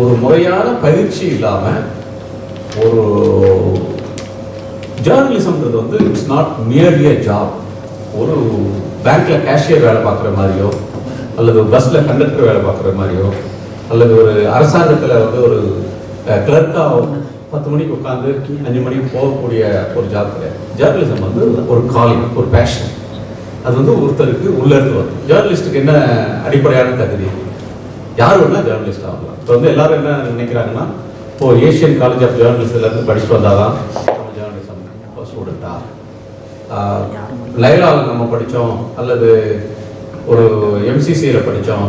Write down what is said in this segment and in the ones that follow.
ஒரு முறையான பயிற்சி இல்லாமல் ஒரு ஜேர்னலிசம்ன்றது வந்து it's not nearly a job. ஒரு பேங்க்ல கேஷியர் வேலை பார்க்குற மாதிரியோ அல்லது பஸ்ல கண்டக்டர் வேலை பார்க்குற மாதிரியோ அல்லது ஒரு அரசாங்கத்தில் வந்து ஒரு கிளர்க்காக 10 மணிக்கு உட்காந்து 5 மணிக்கு போகக்கூடிய ஒரு ஜாப் கிடையாது. ஜேர்னலிசம் வந்து ஒரு காலிங், ஒரு பேஷன். அது வந்து ஒருத்தருக்கு உள்ளேருந்து வரும். ஜேர்னலிஸ்ட்டுக்கு என்ன அடிப்படையான தகுதி? யார் வேணா ஜேர்னலிஸ்ட் ஆகலாம். இப்போ வந்து எல்லாரும் என்ன நினைக்கிறாங்கன்னா, இப்போ ஏஷியன் காலேஜ் ஆஃப் ஜேர்னலிஸ்ட்லேருந்து படிச்சுட்டு வந்தாதான் நம்ம ஜேர்னலிசம் ஸ்டூடெண்ட்டா, லைலாவில் நம்ம படித்தோம் அல்லது ஒரு எம்சிசியில் படித்தோம்,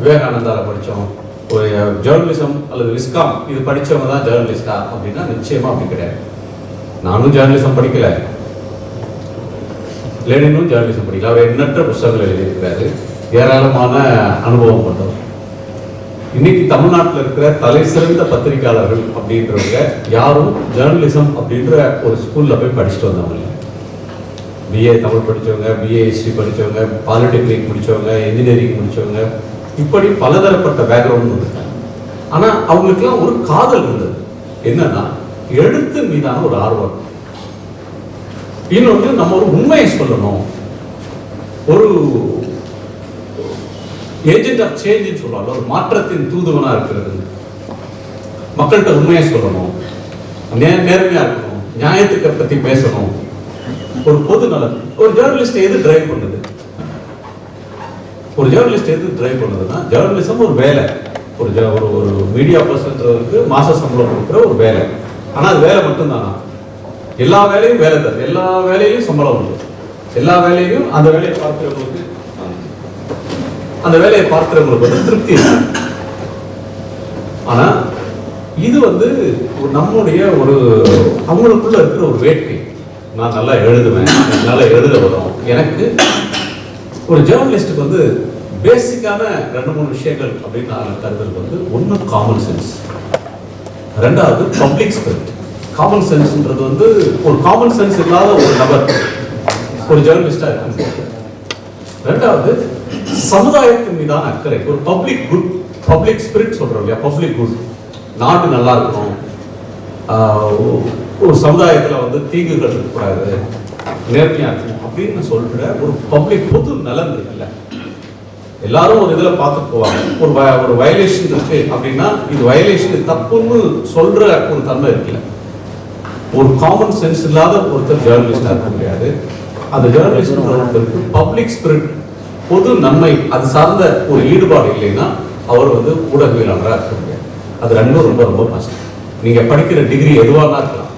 விவேகானந்தாவில் படித்தோம், ஒரு ஜேர்னலிசம் அல்லது விஸ்காம் இது படித்தவங்க தான் ஜேர்னலிஸ்டா அப்படின்னா நிச்சயமாக அப்படி கிடையாது. நானும் ஜேர்னலிசம் படிக்கல, லெனினும் ஜேர்னலிசம் படிக்கல. அவர் எண்ணற்ற புத்தகங்கள் எழுதியிருக்கிறாரு, ஏராளமான அனுபவம் கொண்டவர். இன்னைக்கு தமிழ்நாட்டில் இருக்கிற தலை சிறந்த பத்திரிகையாளர்கள் அப்படின்றவங்க யாரும் ஜேர்னலிசம் அப்படின்ற ஒரு ஸ்கூல்ல போய் படிச்சுட்டு வந்தவங்க இல்லை. பிஏ தமிழ் படித்தவங்க, பிஏ ஹிஸ்ட்ரி படித்தவங்க, பாலிடெக்னிக் முடித்தவங்க, இன்ஜினியரிங் முடித்தவங்க, இப்படி பலதரப்பட்ட பேக்ரவுண்ட் இருக்காங்க. ஆனால் அவங்களுக்குலாம் ஒரு காதல் இருந்தது. என்னன்னா, எழுத்து மீதான ஒரு ஆர்வம். இன்னொன்று, நம்ம ஒரு உண்மையை சொல்லணும், ஒரு ஏஜென்ட் ஆஃப் சேஞ்ச் சொல்லுவாங்க, ஒரு மாற்றத்தின் தூதுவனா இருக்கிறது. மக்கள்கிட்ட உண்மையை சொல்லணும், நேர்மையா இருக்கணும், நியாயத்துக்கு பத்தி பேசணும், ஒரு பொது நலன். ஒரு ஜேர்னலிஸ்ட் எது டிரைவ் பண்ணுது? ஒரு ஜேர்னலிஸ்ட் எது டிரைவ் பண்ணுதுன்னா, ஜேர்னலிசம் ஒரு வேலை. ஒரு மீடியா பர்சன்றதுக்கு மாச சம்பளம் கொடுக்குற ஒரு வேலை. ஆனா அது வேலை மட்டும்தானா? எல்லா வேலையும் வேலை தான். எல்லா வேலையிலும் சம்பளம் உண்டு. எல்லா வேலையிலும் அந்த வேலையை பார்க்கிறவங்களுக்கு வந்து திருப்தி இருக்கு. ஆனா இது வந்து நம்முடைய ஒரு அவங்களுக்குள்ள இருக்கிற ஒரு வேட்கை. நான் நல்லா எழுதுவேன், நல்லா எழுத வரும். எனக்கு ஒரு ஜேர்னலிஸ்டுக்கு வந்து பேசிக்கான 2-3 விஷயங்கள் அப்படின்னு நான் கருதுறது வந்து, ஒன்று காமன் சென்ஸ், ரெண்டாவது பப்ளிக் ஸ்பிரிட். காமன் சென்ஸ்ன்றது வந்து ஒரு காமன் சென்ஸ் இல்லாத ஒரு நபர் ஒரு ஜேர்னலிஸ்டா இருக்கு. ரெண்டாவது சமுதாயத்தின் மீதான அக்கறை, ஒரு பப்ளிக் குட், பப்ளிக் ஸ்பிரிட் சொல்றோம் இல்லையா, பப்ளிக் குட். நாடு நல்லா இருக்கணும், ஒரு சமுதாயத்துல வந்து தீங்குகள் இருக்கக்கூடாது, நேர்மையா இருக்கணும் அப்படின்னு சொல்ற ஒரு பப்ளிக் பொது நலன் இருக்குல்ல. எல்லாரும் ஒரு இதுல பார்த்துட்டு போவாங்க. ஒரு வயலேஷன் இருக்கு அப்படின்னா, இது வயலேஷன் தப்புன்னு சொல்ற ஒரு தன்மை இருக்குல்ல. ஒரு காமன் சென்ஸ் இல்லாத ஒருத்தர் ஜேர்னலிஸ்டா இருக்க முடியாது. அந்த ஜேர்னலிஸ்ட் ஒருத்தருக்கு பப்ளிக் ஸ்பிரிட், பொது நன்மை, அது சார்ந்த ஒரு ஈடுபாடு இல்லைன்னா அவர் வந்து ஊடகவியலாளராக இருக்க முடியாது. அது ரெண்டும் ரொம்ப ரொம்ப கஷ்டம். நீங்க படிக்கிற டிகிரி எதுவானா இருக்கலாம்,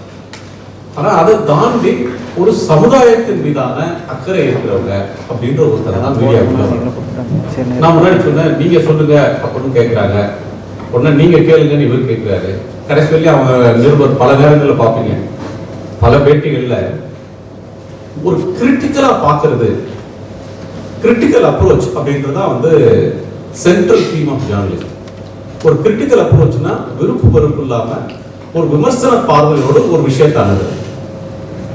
ஆனா அதை தாண்டி ஒரு சமுதாயத்தின் மீதான அக்கறை இருக்கிறவங்க அப்படின்ற ஒருத்தர் தான் மீடியாவுக்குள்ள. நான் முன்னாடி சொன்னேன், நீங்க சொல்லுங்க அப்படின்னு கேட்கிறாங்க, உடனே நீங்க கேளுங்கன்னு இவர் கேட்கிறாரு. கடைசி அவங்க நிருபர் பல நேரங்களில் பார்ப்பீங்க, பல பேட்டிகள்ல ஒரு கிரிட்டிக்கலா பார்க்கறது, கிரிட்டிக்கல் அப்ரோச் அப்படின்றதான் வந்து சென்ட்ரல் தீம் ஆஃப் ஜேர்னலிசம். ஒரு கிரிட்டிக்கல் அப்ரோச்னா விருப்பு வெறுப்பு இல்லாம ஒரு விமர்சன பார்வையோடு ஒரு விஷயத்தை அணுகுது.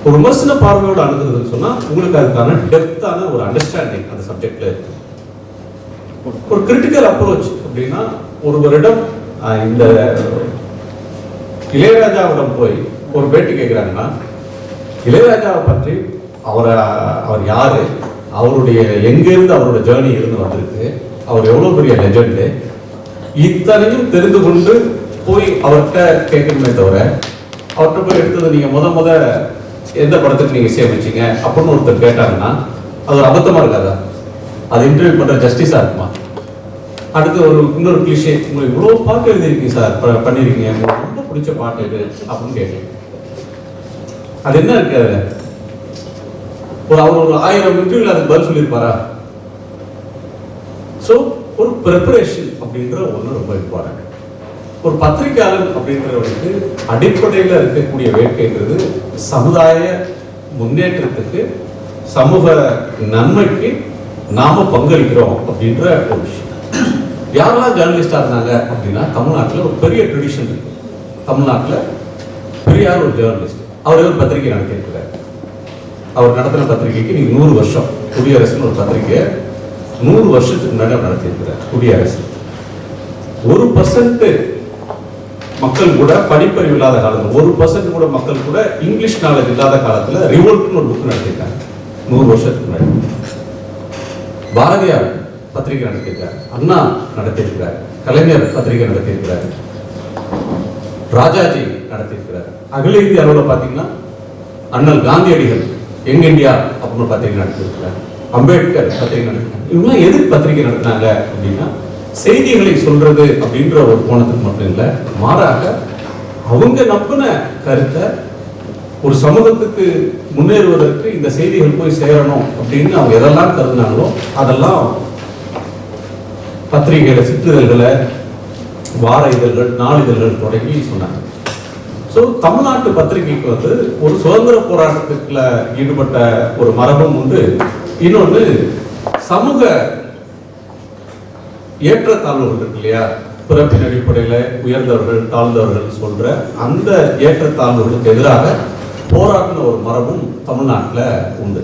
ஒரு விமர்சன பார்வையோடு அணுகுறதுன்னு சொன்னா உங்களுக்கு அதுக்கான டெப்தான ஒரு அண்டர்ஸ்டாண்டிங் அந்த சப்ஜெக்ட்ல இருக்கு. ஒரு கிரிட்டிக்கல் அப்ரோச் அப்படின்னா, ஒருவரிடம் இந்த இளையராஜாவிடம் போய் ஒரு பேட்டி கேட்கிறாங்கன்னா, இளையராஜாவை பற்றி அவர் யாரு, அவருடைய எங்கிருந்து அவரோட ஜேர்னி இருந்து வந்திருக்கு, அவர் எவ்வளவு பெரிய லெஜெண்ட், இத்தனையும் தெரிந்து கொண்டு போய் அவர்கிட்ட கேட்கணுமே தவிர, அவர்கிட்ட போய் எடுத்தது நீங்க முத எந்த படத்துக்கு நீங்க இசையமைச்சீங்க அப்படின்னு ஒருத்தர் கேட்டாங்கன்னா அது ஒரு அபத்தமா இருக்காதா? அது இன்டர்வியூ பண்ற ஜஸ்டிஸா இருக்குமா? அடுத்து இன்னொரு கிளிஷே, உங்களுக்கு இவ்வளவு பாட்டு எழுதிருக்கீங்க சார், பண்ணிருக்கீங்க, உங்களுக்கு ரொம்ப பிடிச்ச பாட்டு எது அப்படின்னு கேட்கலாம். அது என்ன இருக்கு அதுல? அவர் ஒரு 1000 இன்டர்வியூல அதுக்கு பதில் சொல்லியிருப்பாரா? சோ ஒரு ப்ரிப்பரேஷன் அப்படின்ற ஒண்ணு ரொம்ப இம்பார்ட்டன்ட். ஒரு பத்திரிகையாளர் அப்படின்றவருக்கு அடிப்படையில் இருக்கக்கூடிய வேட்கைன்றது சமுதாய முன்னேற்றத்துக்கு, சமூக நன்மைக்கு நாம பங்களிக்கிறோம் அப்படின்ற ஒரு விஷயம். யாரெல்லாம் ஜேர்னலிஸ்டா இருந்தாங்க அப்படின்னா, தமிழ்நாட்டில் ஒரு பெரிய ட்ரெடிஷன் இருக்கு. தமிழ்நாட்டில் பெரியார் ஒரு ஜேர்னலிஸ்ட், அவர் ஒரு பத்திரிகை நடத்தியிருக்கிறார். அவர் நடத்தின பத்திரிகைக்கு நீங்க 100 வருஷம், குடியரசுன்னு ஒரு பத்திரிகை 100 வருஷத்துக்கு முன்னாடி நடத்தியிருக்கிறார். குடியரசு 1% மக்கள் கூட படிப்பறிவு இல்லாத காலத்தில் 1% கூட மக்கள் கூட இங்கிலீஷ் நாலேஜ் இல்லாத காலத்தில் ரிவோல்ட்னு ஒரு புக் நடத்திருக்காங்க 100 வருஷத்துக்கு முன்னாடி. பாரதியார் பத்திரிகை நடத்தியிருக்கார், அண்ணா நடத்தியிருக்கிறார், கலைஞர் பத்திரிகை நடத்தியிருக்கிறார், ராஜாஜி நடத்தியிருக்கிறார். அகில இந்திய அளவில் பார்த்தீங்கன்னா அண்ணல் காந்தியடிகள் யங் இந்தியா அப்படின்னு பத்திரிகை நடத்தியிருக்கிறார், அம்பேத்கர் பத்திரிகை நடத்தினாங்க. இவங்களாம் எதுக்கு பத்திரிகை நடத்தினாங்க அப்படின்னா செய்திகளை சொல்றது அப்படின்ற ஒரு கோணத்துக்கு மட்டும் இல்லை, மாறாக அவங்க நம்பின கருத்தை ஒரு சமூகத்துக்கு முன்னேறுவதற்கு இந்த செய்திகள் போய் சேரணும் அப்படின்னு அவங்க எதெல்லாம் கருதினாங்களோ அதெல்லாம் பத்திரிகைகளை, சிற்றிதழ்களை, வார இதழ்கள், நாளிதழ்கள் தொடங்கி சொன்னாங்க. ஸோ தமிழ்நாட்டு பத்திரிகைக்கு வந்து ஒரு சுதந்திர போராட்டத்துக்குள்ள ஈடுபட்ட ஒரு மரபும் உண்டு. இன்னொன்று சமூக ஏற்றத்தாழ்வுகள் இருக்கு இல்லையா, பிறப்பின் அடிப்படையில் உயர்ந்தவர்கள் தாழ்ந்தவர்கள் சொல்ற அந்த ஏற்றத்தாழ்வுகளுக்கு எதிராக போராடின ஒரு மரபும் தமிழ்நாட்டில் உண்டு.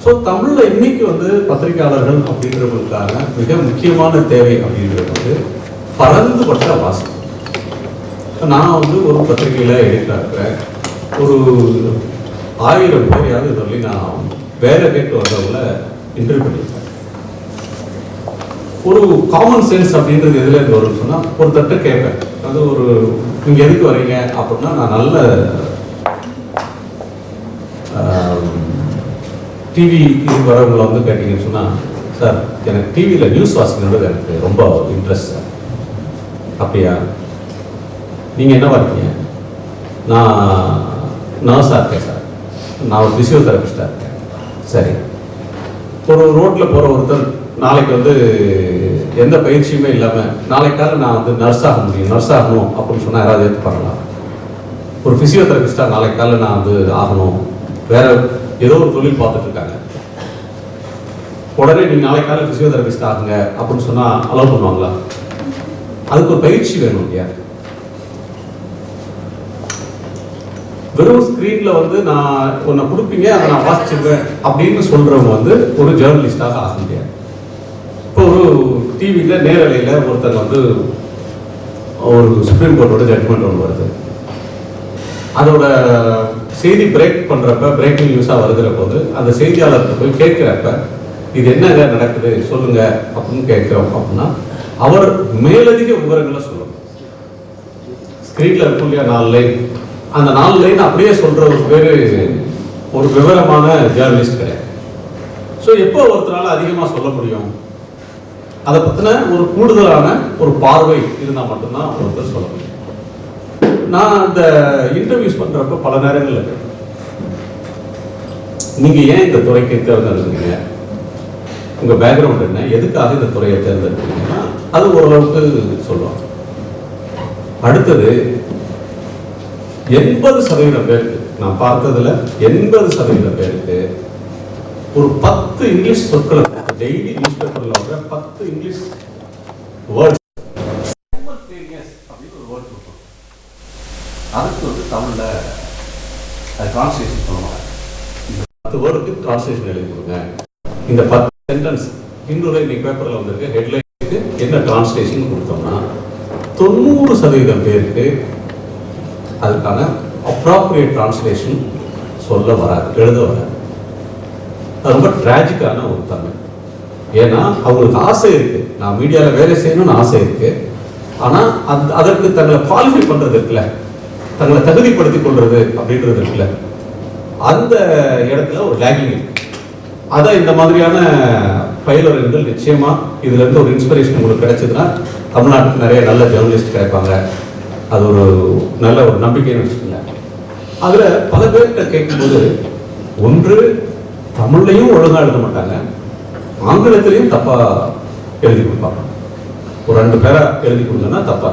ஸோ தமிழில் இன்னைக்கு வந்து பத்திரிகையாளர்கள் அப்படின்றவங்களுக்கான மிக முக்கியமான தேவை அப்படின்றது வந்து பரந்துபட்ட வாசகம். நான் வந்து ஒரு பத்திரிகையில் இருக்கிறேன், ஒரு 1000 பேரையாவது சொல்லி நான் வேலை கேட்டு வந்தவங்கள இன்டர்வியூ பண்ணியிருக்கேன். ஒரு காமன் சென்ஸ் அப்படின்றது எதுல இருந்து வரும்னு சொன்னால் ஒருத்தட்ட கேட்பேன், அது ஒரு நீங்கள் எதுக்கு வரீங்க அப்படின்னா, நான் நல்ல டிவி வரவங்களை வந்து கேட்டீங்கன்னு சொன்னால், சார் எனக்கு டிவியில் நியூஸ் வாசிக்கிறது எனக்கு ரொம்ப இன்ட்ரெஸ்ட் சார். அப்படியா, நீங்கள் என்னவா இருக்கீங்க? நான் நர்ஸாக இருக்கேன் சார், நான் ஒரு பிசியோதெரபிஸ்டாக இருக்கேன். சரி, ஒரு ரோட்டில் போகிற ஒருத்தர் நாளைக்கு வந்து எந்த பயிற்சியுமே இல்லாமல் நாளைக்கு காலை நான் வந்து நர்ஸ் ஆக முடியும், நர்ஸ் ஆகணும் அப்படின்னு சொன்னால் யாராவது ஏற்றுப்பாங்களா? ஒரு பிசியோதெரபிஸ்டாக நாளைக்கு காலை நான் வந்து ஆகணும், வேற ஏதோ ஒரு தொழில் பார்த்துட்டு இருக்காங்க, உடனே நீங்கள் நாளைக்கு காலை பிசியோதெரபிஸ்ட் ஆகுங்க அப்படின்னு சொன்னால் அலோவ் பண்ணுவாங்களா? அதுக்கு ஒரு பயிற்சி வேணும் இல்லையா? வெறும் ஸ்கிரீன்ல வந்து நான் ஒன்ன கொடுப்பீங்க அதை நான் வாசிச்சிருவேன் அப்படின்னு சொல்றவங்க வந்து ஒரு ஜேர்னலிஸ்டாக ஆக முடியாது. இப்போ ஒரு டிவியில நேரலையில ஒருத்தர் வந்து ஒரு சுப்ரீம் கோர்ட்டோட ஜட்மெண்ட் ஒன்று வருது, அதோட செய்தி பிரேக் பண்றப்ப, பிரேக்கிங் நியூஸா வருகிற போது அந்த செய்தியாளர்கிட்ட போய் கேட்கிறப்ப இது என்னங்க நடக்குது சொல்லுங்க அப்படின்னு கேட்கிறோம் அப்படின்னா அவர் மேலதிக விவரங்களை சொல்லணும். ஸ்கிரீன்ல இருக்கும் இல்லையா 4 லைன், அந்த 4 லைன் அப்படியே சொல்ற ஒரு பேரு ஒரு விவரமான ஜேர்னலிஸ்ட் கிடையாது. ஸோ எப்போ ஒருத்தரால அதிகமாக சொல்ல முடியும், அதை பத்தின ஒரு கூடுதலான ஒரு பார்வை இருந்தால் மட்டும்தான் ஒருத்தர் சொல்ல முடியும். நான் அந்த இன்டர்வியூஸ் பண்றப்ப பல நேரங்களில் நீங்க ஏன் இந்த துறைக்கு தேர்ந்தெடுக்கிறீங்க, உங்க பேக்ரவுண்ட் என்ன, எதுக்காக இந்த துறையை தேர்ந்தெடுக்கிறீங்கன்னா அது ஓரளவுக்கு சொல்லுவாங்க. அடுத்தது 80% பேருக்கு நான் பார்த்ததுல 80% பேருக்கு ஒரு 10 இங்கிலீஷ் சொற்களை டெய்லி நியூஸ் பேப்பர்ல வர 10 இங்கிலீஷ் வேர்ட்ஸ் அப்படின்னு ஒரு வேர்ட் இருக்கும், அதுக்கு வந்து தமிழ்ல டிரான்ஸ்லேஷன் பண்ணுவாங்க. இந்த 10 வேர்டுக்கு டிரான்ஸ்லேஷன் எழுதி கொடுங்க. இந்த 10 சென்டென்ஸ் இன்னொரு இன்னைக்கு பேப்பர்ல வந்திருக்கு ஹெட்லைனுக்கு என்ன டிரான்ஸ்லேஷன் கொடுத்தோம்னா 90% பேருக்கு அதுக்கான அப்ராப்ரியேட் டிரான்ஸ்லேஷன் சொல்ல வராது, எழுத வராது. அது ரொம்ப டிராஜிக்கான ஒரு தன்மை. ஏன்னா அவங்களுக்கு ஆசை இருக்கு, நான் மீடியாவில் வேலை செய்யணும்னு ஆசை இருக்கு, ஆனால் அதற்கு தங்களை குவாலிஃபை பண்றது இருக்குல்ல, தங்களை தகுதிப்படுத்திக் கொள்றது அப்படின்றது இருக்குல்ல, அந்த இடத்துல ஒரு லேகிங் இருக்கு. அதான் இந்த மாதிரியான பயிலரங்கள் நிச்சயமா இதுல இருந்து ஒரு இன்ஸ்பிரேஷன் உங்களுக்கு கிடைச்சதுன்னா தமிழ்நாட்டுக்கு நிறைய நல்ல ஜேர்னலிஸ்ட் கிடைப்பாங்க. அது ஒரு நல்ல ஒரு நம்பிக்கைன்னு வச்சுக்கோங்க. அதுல பல பேர்கிட்ட கேட்கும்போது ஒன்று தமிழ்லையும் ஒழுங்கா எழுத மாட்டாங்க, ஆங்கிலத்திலையும் தப்பா எழுதி கொடுப்பாங்க. ஒரு 2 பேரா எழுதி கொடுங்கன்னா தப்பா.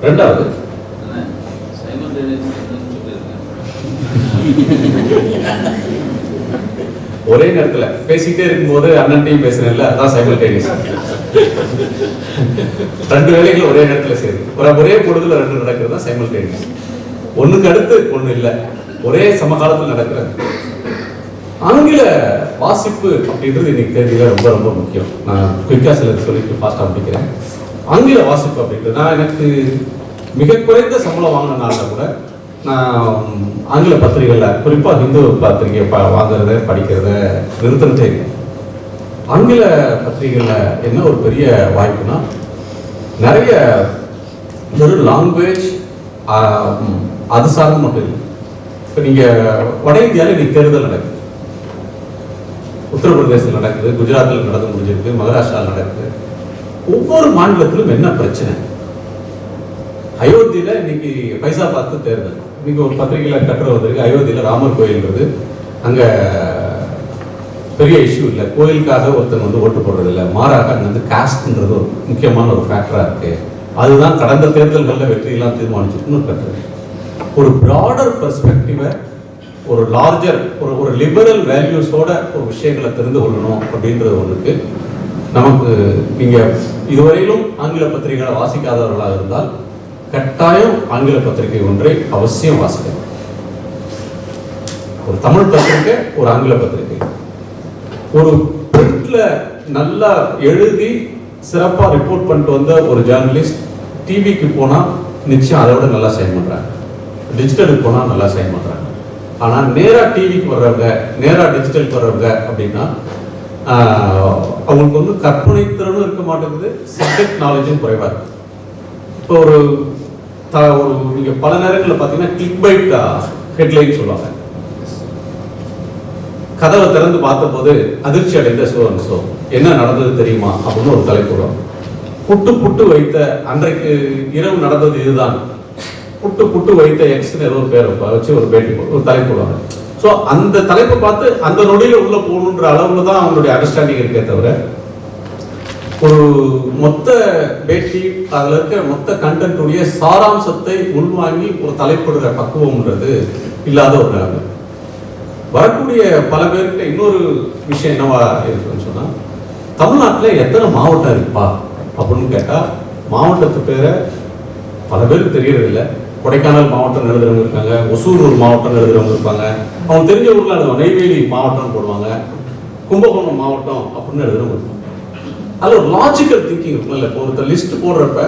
ரெண்டாவது ஒரே நேரத்தில் பேசிக்கிட்டே இருக்கும்போது அண்ணன்ட்டையும் பேசுறேன்ல, அதான் சைமல்டேனியஸ். 2 வேலைகள் ஒரே நேரத்தில் சேருது, ஒரே பொழுதுல 2 நடக்கிறது தான் சைமல்டேனியஸ். ஒண்ணுக்கு அடுத்து ஒண்ணு இல்லை, ஒரே சமகாலத்தில் நடக்கிறது. ஆங்கில வாசிப்பு அப்படின்றது இன்னைக்கு தேதியில ரொம்ப ரொம்ப முக்கியம். நான் குயிக்கா சிலர் சொல்லிட்டு ஃபாஸ்டா முடிக்கிறேன். ஆங்கில வாசிப்பு அப்படின்றது நான் எனக்கு மிக குறைந்த சம்பளம் வாங்கினால கூட நான் ஆங்கில பத்திரிகைகளில் குறிப்பாக ஹிந்து பத்திரிகை வாங்குறத படிக்கிறத நிறுத்தினதே இல்லை. ஆங்கில பத்திரிகைகளில் என்ன ஒரு பெரிய வாய்ப்புனா நிறைய ஒரு லாங்குவேஜ் அது சார்ந்து மட்டும் இல்லை. இப்போ நீங்கள் வட இந்தியாவில் இன்னைக்கு தேர்தல் நடக்குது, உத்தரப்பிரதேசத்தில் நடக்குது, குஜராத்தில் நடந்து முடிஞ்சிருக்கு, மகாராஷ்டிராவில் நடக்குது. ஒவ்வொரு மாநிலத்திலும் என்ன பிரச்சனை? அயோத்தியில இன்னைக்கு பைசா பார்த்து தேர்தல். இன்னைக்கு ஒரு பத்திரிகையில கட்டுரை வந்திருக்கு, அயோத்தியில ராமர் கோயில்ன்றது அங்க பெரிய இஷ்யூ இல்லை, கோயிலுக்காக ஒருத்தர் வந்து ஓட்டு போடுறது இல்லை, மாறாக அங்க வந்து காஸ்ட்ன்றது ஒரு முக்கியமான ஒரு ஃபேக்டரா இருக்கு. அதுதான் கடந்த தேர்தல்களில் வெற்றியெல்லாம் தீர்மானிச்சிருக்குன்னு ஒரு கட்டுரை. ஒரு ப்ராடர் பெர்ஸ்பெக்டிவை, ஒரு லார்ஜர் ஒரு லிபரல் வேல்யூஸோட ஒரு விஷயங்களை தெரிந்து கொள்ளணும் அப்படின்றது ஒன்றுக்கு நமக்கு நீங்க இதுவரையிலும் ஆங்கில பத்திரிகைகளை வாசிக்காதவர்களாக இருந்தால் கட்டாயம் ஆங்கில பத்திரிகை ஒன்றை அவசியம் வாசிக்கணும். ஒரு தமிழ் பத்திரிகை, ஒரு ஆங்கில பத்திரிகை, ஒரு பிரிண்ட்ல நல்லா எழுதி சிறப்பா ரிப்போர்ட் பண்ணிட்டு வந்த ஒரு ஜேர்னலிஸ்ட் டிவிக்கு போனா நிச்சயம் அதை விட நல்லா சைன் பண்றாங்க, டிஜிட்டலுக்கு போனா நல்லா சைன் பண்றாங்க. ஆனா நேரா டிவிக்கு வர்றவங்க, நேரா டிஜிட்டலுக்கு வர்றவங்க அப்படின்னா அவங்களுக்கு வந்து கற்பனை திறனும் இருக்க மாட்டேங்குது, சப்ஜெக்ட் நாலேஜும் குறைவா இருக்கு. இப்போ ஒரு நீங்க பல நேரங்களில் பார்த்தீங்கன்னா கிளிக் பைட் ஹெட்லைன் சொல்லுவாங்க. கதவை திறந்து பார்த்த போது அதிர்ச்சி அடைந்த சோ என்ன நடந்தது தெரியுமா அப்படின்னு ஒரு தலைப்பு போடுவாங்க. புட்டு புட்டு வைத்த அன்றைக்கு இரவு நடந்தது இதுதான், புட்டு புட்டு வைத்த எக்ஸ்னு ஏதோ ஒரு பேரை வச்சு ஒரு பேட்டி ஒரு தலைப்பு போடுவாங்க. ஸோ அந்த தலைப்பை பார்த்து அந்த நொடியில் உள்ள போகணுன்ற அளவுல தான் அவங்களுடைய அண்டர்ஸ்டாண்டிங் இருக்கே தவிர ஒரு மொத்த பேட்டி அதில் இருக்க மொத்த கண்டென்ட்டுடைய சாராம்சத்தை உள்வாங்கி ஒரு தலைப்படுற பக்குவம்ன்றது இல்லாத ஒரு நிலைமை. வரக்கூடிய பல பேருக்கு இன்னொரு விஷயம் என்னவா இருக்குன்னு சொன்னா, தமிழ்நாட்டில் எத்தனை மாவட்டம் இருக்குப்பா அப்படின்னு கேட்டா மாவட்டத்து பேரை பல பேருக்கு தெரியறதில்லை. கொடைக்கானல் மாவட்டம் எழுதுறவங்க இருக்காங்க, ஒசூர் ஒரு மாவட்டம் எழுதுறவங்க இருப்பாங்க, அவங்க தெரிஞ்ச ஊர்ல எழுதுவாங்க, நெய்வேலி மாவட்டம் போடுவாங்க, கும்பகோணம் மாவட்டம் அப்படின்னு எழுதுறவங்க இருப்பாங்க. அதுல ஒரு லாஜிக்கல் திங்கிங் இருக்கும்ல. இப்போ ஒருத்தர் லிஸ்ட் போடுறப்ப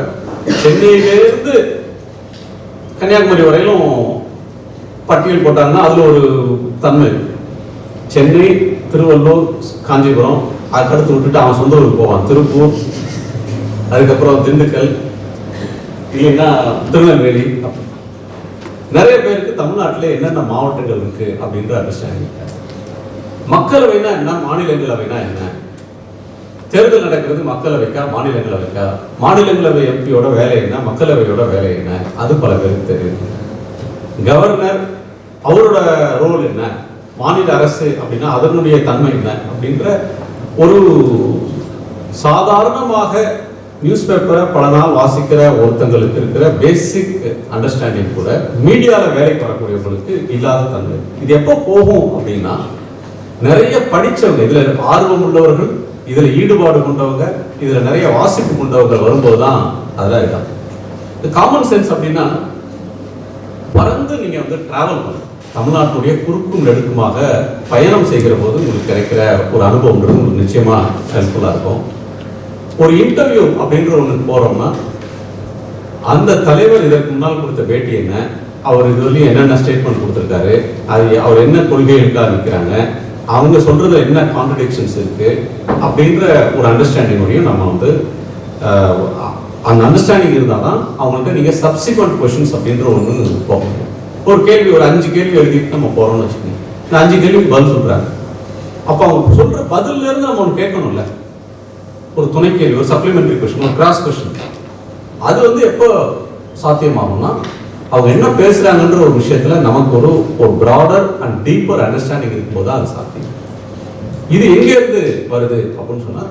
சென்னையிலேருந்து கன்னியாகுமரி வரையிலும் பட்டியல் போட்டாங்கன்னா அதுல ஒரு தன்மை, சென்னை, திருவள்ளூர், காஞ்சிபுரம், அதுக்கடுத்து விட்டுட்டு அவன் சொந்த ஊருக்கு போவான், திருப்பூர், அதுக்கப்புறம் திண்டுக்கல், இல்லைன்னா திருநெல்வேலி. நிறைய பேருக்கு தமிழ்நாட்டில் என்னென்ன மாவட்டங்கள் இருக்கு அப்படின்ற அண்டர்ஸ்டாண்டிங். மக்களவைனா என்ன, மாநிலங்களவைனா என்ன, தேர்தல் நடக்கிறது மக்களவைக்கா மாநிலங்களவைக்கா, மாநிலங்களவை எம்பியோட வேலை என்ன, மக்களவையோட வேலை என்ன, அது பல பேருக்கு தெரியும். கவர்னர் அவரோட ரோல் என்ன, மாநில அரசு அப்படின்னா அதனுடைய தன்மை என்ன அப்படின்ற ஒரு சாதாரணமாக நியூஸ் பேப்பரை பல நாள் வாசிக்கிற ஒருத்தங்களுக்கு இருக்கிற பேசிக் அண்டர்ஸ்டாண்டிங் கூட மீடியாவில் வேலைக்கு வரக்கூடியவங்களுக்கு இல்லாத தன்மை. இது எப்போ போகும் அப்படின்னா, நிறைய படித்தவங்க, இதில் ஆர்வம் உள்ளவர்கள், இதில் ஈடுபாடு கொண்டவங்க, இதில் நிறைய வாசிப்பு கொண்டவங்க வரும்போது தான் அதெல்லாம் இதான். இது காமன் சென்ஸ் அப்படின்னா பறந்து நீங்கள் வந்து டிராவல் பண்ணணும். தமிழ்நாட்டுடைய குறுக்கும் நெடுக்குமாக பயணம் செய்கிற போது உங்களுக்கு கிடைக்கிற ஒரு அனுபவம்ன்றது உங்களுக்கு நிச்சயமாக ஹெல்ப்ஃபுல்லாக இருக்கும். ஒரு இன்டர்வியூ அப்படின்ற ஒன்று போறோம்னா அந்த தலைவர் இதற்கு முன்னால் கொடுத்த பேட்டி என்ன, அவர் இதுவரையும் என்னென்ன ஸ்டேட்மெண்ட் கொடுத்துருக்காரு, அது அவர் என்ன கொள்கைகளுக்காக நிற்கிறாங்க, அவங்க சொல்றதுல என்ன கான்ட்ரடிக்ஷன்ஸ் இருக்கு அப்படின்ற ஒரு அண்டர்ஸ்டாண்டிங்கோடையும் நம்ம வந்து அந்த அண்டர்ஸ்டாண்டிங் இருந்தால் தான் அவங்கள்ட்ட நீங்கள் சப்சிக்வெண்ட் கொஷின்ஸ் அப்படின்ற ஒன்று போகணும். ஒரு கேள்வி, ஒரு 5 கேள்வி எழுதிட்டு நம்ம போறோம்னு வச்சுக்கோங்க, இந்த 5 கேள்விக்கு பதில் சொல்றாங்க. அப்போ அவங்க சொல்ற பதில இருந்து நம்ம ஒன்று கேட்கணும்ல, ஒரு துணை கேள்வி, ஒரு சப்ளிமெண்டரி கொஸ்டின், ஒரு கிராஸ் கொஸ்டின். அது வந்து எப்போ சாத்தியமாகும்னா அவங்க என்ன பேசுறாங்கன்ற ஒரு விஷயத்துல நமக்கு ஒரு பிராடர் அண்ட் டீப்பர் அண்டர்ஸ்டாண்டிங் இருக்கும்போது அது சாத்தியம். இது எங்க இருந்து வருது அப்படின்னு சொன்னா,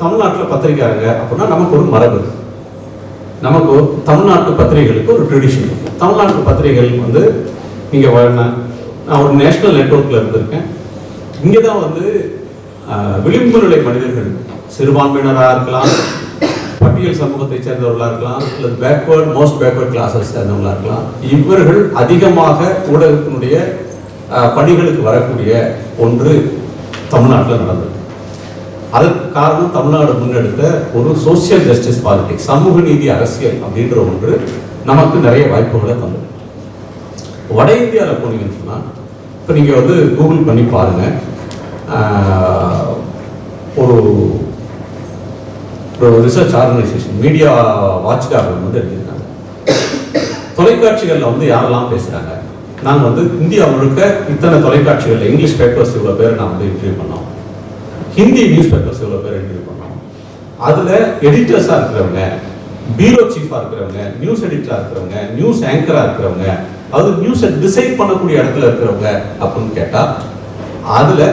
தமிழ்நாட்டில் பத்திரிக்கையாளங்க அப்படின்னா நமக்கு ஒரு மரபு, நமக்கு தமிழ்நாட்டு பத்திரிகைகளுக்கு ஒரு ட்ரெடிஷன் இருக்கு. தமிழ்நாட்டு பத்திரிகைகள் வந்து நீங்க நான் ஒரு நேஷனல் நெட்வொர்க்ல இருந்திருக்கேன். இங்கே தான் வந்து விளிம்பு நிலை மனிதர்கள், சிறுபான்மையினராக இருக்கலாம், பட்டியல் சமூகத்தை சேர்ந்தவர்களாக இருக்கலாம், அல்லது மோஸ்ட் பேக்வர்ட் கிளாஸஸ் சேர்ந்தவர்களாக இருக்கலாம், இவர்கள் அதிகமாக ஊடகத்தினுடைய பணிகளுக்கு வரக்கூடிய ஒன்று தமிழ்நாட்டில் நடந்தது. அதற்கு காரணம் தமிழ்நாடு முன்னெடுத்த ஒரு சோசியல் ஜஸ்டிஸ் பாலிடிக்ஸ், சமூக நீதி அரசியல் அப்படின்ற ஒன்று நமக்கு நிறைய வாய்ப்புகளை தந்தது. வட இந்தியாவில் போனீங்கன்னு சொன்னால், இப்போ நீங்கள் வந்து கூகுள் பண்ணி பாருங்க, ஒரு ரிசர்ச் ஆர்கனைசேஷன் மீடியா வாட்ச்டாக் வந்து எடுத்திருக்காங்க. தொலைக்காட்சிகளில் வந்து யாரெல்லாம் பேசுகிறாங்க, நாங்கள் வந்து இந்தியா முழுக்க இத்தனை தொலைக்காட்சிகளில் இங்கிலீஷ் பேப்பர்ஸ் இவ்வளோ பேர் நான் வந்து இன்டர்வியூ பண்ணோம், ஹிந்தி நியூஸ் பேப்பர்ஸ் இவ்வளோ பேர் இன்டர்வியூ பண்ணோம், அதில் எடிட்டர்ஸாக இருக்கிறவங்க, பீரோ சீஃபாக இருக்கிறவங்க, நியூஸ் எடிட்டராக இருக்கிறவங்க, நியூஸ் ஆங்கராக இருக்கிறவங்க, அதாவது நியூஸை டிசைட் பண்ணக்கூடிய இடத்துல இருக்கிறவங்க அப்படின்னு கேட்டால் அதில்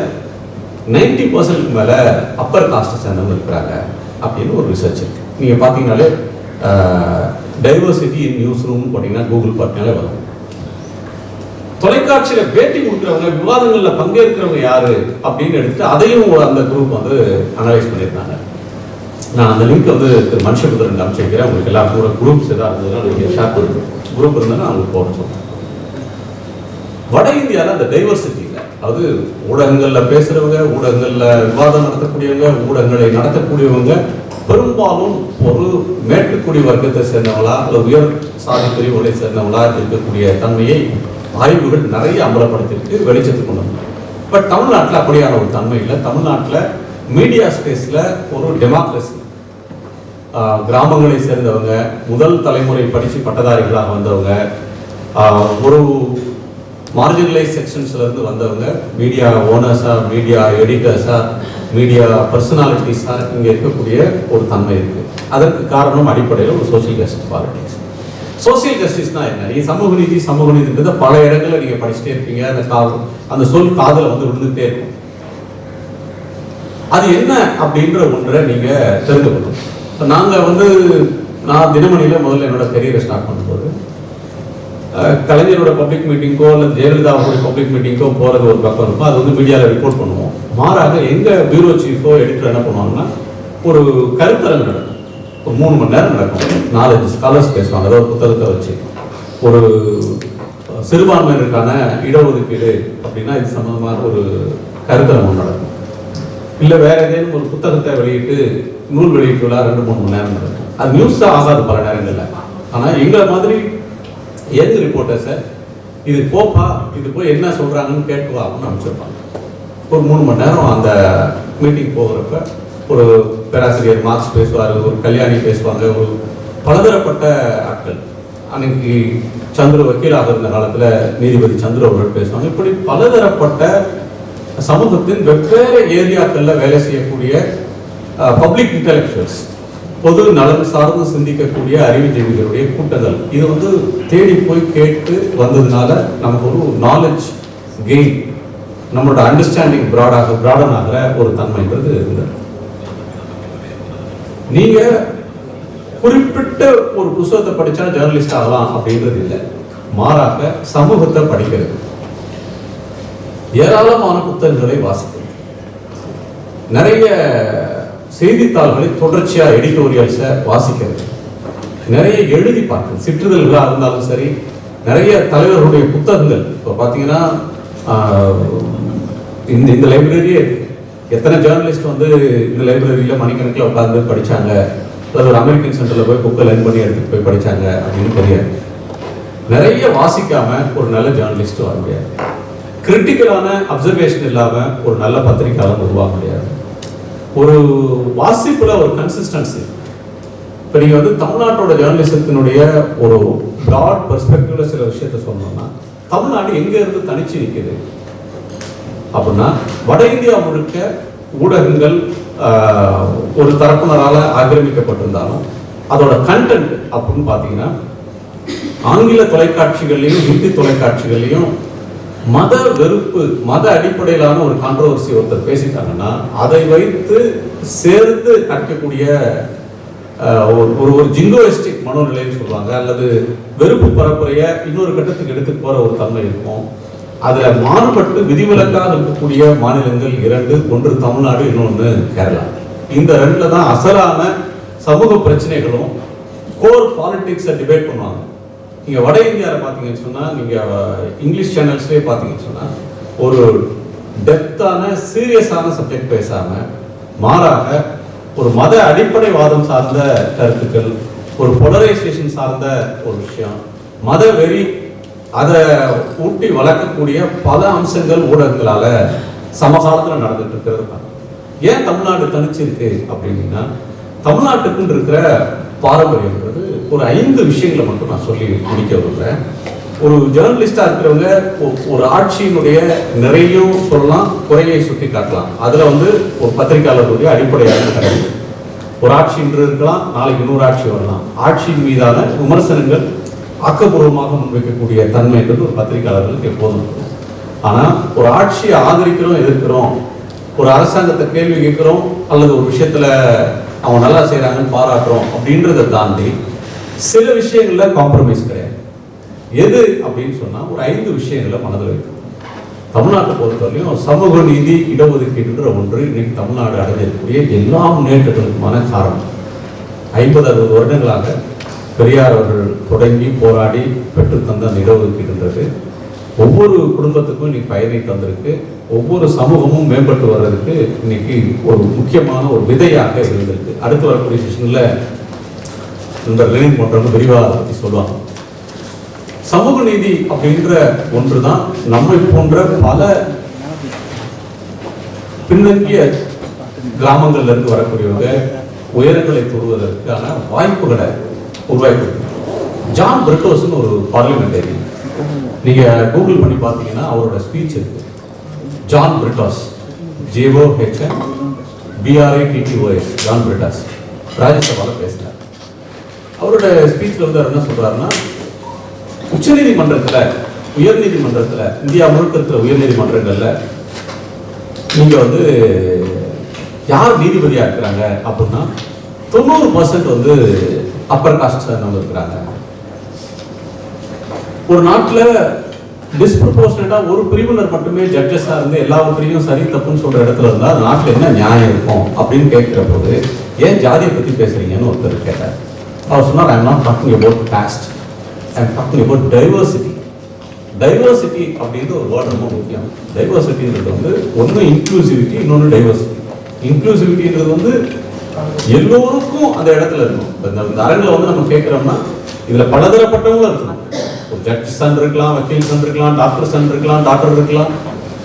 90% மேலே அப்பர் காஸ்ட்டை சேர்ந்தவங்க இருக்கிறாங்க அப்படின்னு ஒரு ரிசர்ச் இருக்கு. நீங்கள் பார்த்தீங்கன்னாலே டைவர்சிட்டி இன் நியூஸ் ரூம் போட்டிங்கன்னா கூகுள் பார்த்தீங்கன்னாலே வரும். தொலைக்காட்சியில் பேட்டி கொடுக்குறவங்க, விவாதங்களில் பங்கேற்கிறவங்க யாரு அப்படின்னு எடுத்துட்டு அதையும் அந்த குரூப் வந்து அனலைஸ் பண்ணியிருந்தாங்க. நான் அந்த லிங்க் வந்து திரு மனுஷபுத்திரன் அனுப்பிச்சிருக்கிறேன். உங்களுக்கு எல்லா குரூப்ஸ் ஏதாவது இருந்ததுன்னா நீங்கள் ஷேர் பண்ணுங்க. குரூப் இருந்தாலும் அவங்களுக்கு போட சொல்லுங்கள். வட இந்தியாவில் அந்த டைவர்சிட்டி இல்லை. அதாவது ஊடகங்களில் பேசுகிறவங்க, ஊடகங்களில் விவாதம் நடத்தக்கூடியவங்க, ஊடகங்களை நடத்தக்கூடியவங்க பெரும்பாலும் ஒரு மேட்டுக்குடி வர்க்கத்தை சேர்ந்தவங்களா அல்லது உயர் சாதி பிரிவுகளை சேர்ந்தவங்களா இருக்கக்கூடிய தன்மையை ஆய்வுகள் நிறைய அமலப்படுத்திருக்கு, வெளிச்சத்துக்கு கொண்டு வந்து. பட் தமிழ்நாட்டில் அப்படியான ஒரு தன்மை இல்லை. தமிழ்நாட்டில் மீடியா ஸ்பேஸில் ஒரு டெமோக்ரஸி, கிராமங்களை சேர்ந்தவங்க, முதல் தலைமுறை படித்து பட்டதாரிகளாக வந்தவங்க, ஒரு மார்ஜினலைஸ் செக்ஷன்ஸ்லேருந்து வந்தவங்க, மீடியா ஓனர்ஸாக, மீடியா எடிட்டர்ஸாக, மீடியா பர்சனாலிட்டிஸாக இங்கே இருக்கக்கூடிய ஒரு தன்மை இருக்குது. அதற்கு காரணம் அடிப்படையில் ஒரு சோசியல் ஜஸ்டிஸ் பாலிடிக்ஸ். சோசியல் ஜஸ்டிஸ்னா என்ன? நீங்கள் சமூக நீதின்றதை பல இடங்களில் நீங்கள் படிச்சுட்டே இருப்பீங்க. அந்த சொல் காதில் வந்து விழுந்துகிட்டே இருக்கும். அது என்ன அப்படின்ற ஒன்றை நீங்கள் தெரிந்துக்கணும். இப்போ நான் தினமணியில் முதல்ல என்னோட கெரியரை ஸ்டார்ட் பண்ணும்போது கலைஞரோட பப்ளிக் மீட்டிங்கோ அல்லது ஜெயலலிதாவோட பப்ளிக் மீட்டிங்கோ போகிறது ஒரு பக்கம் இருக்கும். அது வந்து மீடியாவில் ரிப்போர்ட் பண்ணுவோம். மாறாக எங்கள் பியூரோ சீஃபோ எடிட்டர் என்ன பண்ணுவாங்கன்னா, ஒரு கருத்தரங்கு நடக்கும். ஒரு 3 மணி நேரம் நடக்கும். 4-5 ஸ்காலர்ஸ் பேசுவாங்க. அதாவது புத்தகத்தை வச்சு ஒரு சிறுபான்மையினருக்கான இடஒதுக்கீடு அப்படின்னா இது சம்பந்தமான ஒரு கருத்தரங்கு நடக்கும். இல்லை வேற ஏதேனும் ஒரு புத்தகத்தை வெளியிட்டு நூல் வெளியீட்டு விழா 2-3 மணி நேரம் நடக்கும். அது நியூஸ் தான் ஆகாது பல நேரங்களில். ஆனால் எங்களை மாதிரி எங்க ரிப்போர்ட்டர்ஸை இது போப்பா, இது போய் என்ன சொல்றாங்கன்னு கேட்டுவா அப்படின்னு அனுப்பிச்சிருப்பாங்க. ஒரு 3 மணி நேரம் அந்த மீட்டிங் போகிறப்ப ஒரு பேராசிரியர் மார்க்ஸ் பேசுவார், ஒரு கல்யாணி பேசுவாங்க, ஒரு பலதரப்பட்ட ஆட்கள். அன்னைக்கு சந்திர வக்கீலாக இருந்த காலத்தில் நீதிபதி சந்திர அவர்கள் பேசுவாங்க. இப்படி பலதரப்பட்ட சமூகத்தின் வெவ்வேறு ஏரியாக்களில் வேலை செய்யக்கூடிய பப்ளிக் இன்டெலெக்சுவல்ஸ், பொது நலன் சார்ந்து சிந்திக்கக்கூடிய அறிவுஜீவிகளுடைய கூட்டங்கள். இது வந்து தேடி போய் கேட்டு வந்ததுனால நமக்கு ஒரு நாலேஜ் கெயின், நம்மளோட அண்டர்ஸ்டாண்டிங் பிராடன் ஆகிற ஒரு தன்மைன்றது இருந்தது. நீங்க குறிப்பிட்ட ஒரு புத்தகத்தை படிச்சா ஜேர்னலிஸ்ட் ஆகலாம் அப்படின்றது இல்லை. மாறாக சமூகத்தை படிக்கிறது, ஏராளமான புத்தகங்களை வாசிக்கிறது, நிறைய செய்தித்தாள்களை தொடர்ச்சியா எடிட்டோரியல்ஸை வாசிக்கிறது, நிறைய எழுதி பார்க்கிறது, சிற்றிதழ்களாக இருந்தாலும் சரி, நிறைய தலைவர்களுடைய புத்தகங்கள். இப்போ பார்த்தீங்கன்னா இந்த லைப்ரரியே இருக்கு. எத்தனை ஜேர்னலிஸ்ட் வந்து இந்த லைப்ரரியில் மணிக்கணக்கில் உட்கார்ந்து படித்தாங்க, அல்லது ஒரு அமெரிக்கன் சென்டரில் போய் புக்கை லைன் பண்ணி எடுத்துகிட்டு போய் படித்தாங்க அப்படின்னு தெரியாது. நிறைய வாசிக்காம ஒரு நல்ல ஜேர்னலிஸ்ட் வர முடியாது. கிரிட்டிக்கலான அப்சர்வேஷன் இல்லாமல் ஒரு நல்ல பத்திரிகையாளர் உருவாக முடியாது. ஒரு வாசிப்புல ஒரு கன்சிஸ்டன்சி. இப்போ நீங்கள் வந்து தமிழ்நாட்டோட ஜேர்னலிசத்தினுடைய ஒரு பிராட் பெர்ஸ்பெக்டிவ்ல சில விஷயத்த சொன்னோம்னா, தமிழ்நாடு எங்க இருந்து தனிச்சு நிற்குது அப்படின்னா, வட இந்தியா முழுக்க ஊடகங்கள் ஒரு தரப்பினரால் ஆக்கிரமிக்கப்பட்டிருந்தாலும் அதோட கண்டென்ட் அப்படின்னு பார்த்தீங்கன்னா, ஆங்கில தொலைக்காட்சிகள்லையும் ஹிந்தி தொலைக்காட்சிகள்லையும் மத வெறுப்பு, மத அடிப்படையிலான ஒரு கான்ட்ரோவர்சி ஒருத்தர் பேசிட்டாங்கன்னா அதை வைத்து சேர்ந்து அடிக்கக்கூடிய ஒரு ஜிங்கோயிஸ்டிக் மனோநிலைன்னு சொல்லுவாங்க, அல்லது வெறுப்பு பரப்புரைய இன்னொரு கட்டத்துக்கு எடுத்துட்டு போற ஒரு தன்மை இருக்கும். அதுல மாறுபட்டு விதிவிலக்காக இருக்கக்கூடிய மாநிலங்கள் 2, ஒன்று தமிழ்நாடு, இன்னொன்று கேரளா. இந்த 2ல தான் அசலான சமூக பிரச்சனைகளும் கோர் பாலிடிக்ஸை டிபேட் பண்ணுவாங்க. நீங்கள் வட இந்தியாவில் பார்த்தீங்கன்னு சொன்னால், நீங்கள் இங்கிலீஷ் சேனல்ஸ்லேயே பார்த்தீங்கன்னு சொன்னால், ஒரு டெப்த்தான சீரியஸான சப்ஜெக்ட் பேசாமல் மாறாக ஒரு மத அடிப்படைவாதம் சார்ந்த கருத்துக்கள், ஒரு போலரைசேஷன் சார்ந்த ஒரு விஷயம், மத வெறி அதை ஊட்டி வளர்க்கக்கூடிய பல அம்சங்கள் ஊடகங்களால சமகாலத்தில் நடந்துட்டு இருக்கிறது. ஏன் தமிழ்நாடு தனிச்சிருக்கு அப்படின்னா, தமிழ்நாட்டுக்குன்னு இருக்கிற பாரம்பரியம்ன்றது ஒரு 5 விஷயங்களை மட்டும் நான் சொல்லி முடிக்க விரும்புகிறேன். ஒரு ஜேர்னலிஸ்டா இருக்கிறவங்க ஒரு ஆட்சியினுடைய நிறையும் சொல்லலாம், குறையை சுட்டி காட்டலாம். அதுல ஒரு பத்திரிகையாளர்களுடைய அடிப்படையான கடமை. ஒரு ஆட்சி இன்று இருக்கலாம், நாளைக்கு இன்னொரு ஆட்சி வரலாம். ஆட்சியின் மீதான விமர்சனங்கள் ஆக்கப்பூர்வமாக முன்வைக்கக்கூடிய தன்மைன்றது ஒரு பத்திரிகையாளர்களுக்கு எப்போதும் இருக்கும். ஆனா ஒரு ஆட்சியை ஆதரிக்கிறோம், எதிர்க்கிறோம், ஒரு அரசாங்கத்தை கேள்வி கேட்கிறோம், அல்லது ஒரு விஷயத்துல அவங்க நல்லா செய்யறாங்கன்னு பாராட்டுறோம் அப்படின்றத தாண்டி சில விஷயங்கள்ல காம்ப்ரமைஸ் கிடையாது. எது அப்படின்னு சொன்னா ஒரு 5 விஷயங்களை மனதில் வைக்கணும். தமிழ்நாட்டை பொறுத்தவரையும் சமூக நீதி, இடஒதுக்கீடுன்ற ஒன்று இன்னைக்கு தமிழ்நாடு அடைஞ்சிருக்கக்கூடிய எல்லா முன்னேற்றங்களுக்குமான காரணம். 50-60 வருடங்களாக பெரியார் அவர்கள் தொடங்கி போராடி பெற்று தந்த அந்த இடஒதுக்கீடுன்றது ஒவ்வொரு குடும்பத்துக்கும் இன்னைக்கு பயனை தந்திருக்கு. ஒவ்வொரு சமூகமும் மேம்பட்டு வர்றதுக்கு இன்னைக்கு ஒரு முக்கியமான ஒரு விதையாக இருந்திருக்கு. அடுத்து வரக்கூடிய செஷன்ல இந்த லெனின் போன்றவங்க விரிவாக பற்றி சொல்லுவாங்க. சமூக நீதி அப்படின்ற ஒன்றுதான் நம்மை போன்ற பல பின்னங்கிய கிராமங்கள்ல இருந்து வரக்கூடியவங்க உயரங்களை தொடுவதற்கான வாய்ப்புகளை உருவாக்கி. ஜான் பிரிட்டோஸ்னு ஒரு பார்லிமெண்டரி, நீங்க கூகுள் பண்ணி பார்த்தீங்கன்னா அவரோட ஸ்பீச் இருக்கு. ஜான் பிரிட்டோஸ், JOHNBRITTOS, ஜான் பிரிட்டோஸ் ராஜ்யசபால பேசினார். அவரோட ஸ்பீச்ல என்ன சொல்றாருன்னா, உச்சநீதிமன்றத்துல, உயர்நீதிமன்றத்துல, இந்தியா முழுக்க இருக்கிற உயர்நீதிமன்றங்கள்ல நீங்க யார் நீதிபதியா இருக்கிறாங்க அப்படின்னா 90% அப்பர் காஸ்ட் சேர்ந்தவங்க இருக்கிறாங்க. ஒரு நாட்டுல டிஸ்ப்ரொபோர்ஷனேட்டா ஒரு பிரிவினர் மட்டுமே ஜட்ஜஸா இருந்து எல்லாவற்றையும் சரி தப்புன்னு சொல்ற இடத்துல இருந்தா அந்த நாட்டுல என்ன நியாயம் இருக்கும் அப்படின்னு கேட்கிற போது, ஏன் ஜாதியை பத்தி பேசுறீங்கன்னு ஒருத்தர் கேட்டார். அவர் சொன்னார், I am not talking about cost, I am talking about diversity. Diversity அப்படின்ற ஒரு வேர்ட் ரொம்ப முக்கியம். டைவர்சிட்டின்றது ஒன்று இன்க்ளூசிவிட்டி, இன்னொன்று டைவர்சிட்டி. இன்க்ளூசிவிட்டின்றது எல்லோருக்கும் அந்த இடத்துல இருக்கும். இந்த அரங்கில் நம்ம கேட்கிறோம்னா இதுல பலதரப்பட்டவங்களும் இருக்கணும். ஒரு ஜட்ஜ் சன் இருக்கலாம், வக்கீல் சன் இருக்கலாம், டாக்டர் சன் இருக்கலாம், டாக்டர் இருக்கலாம்,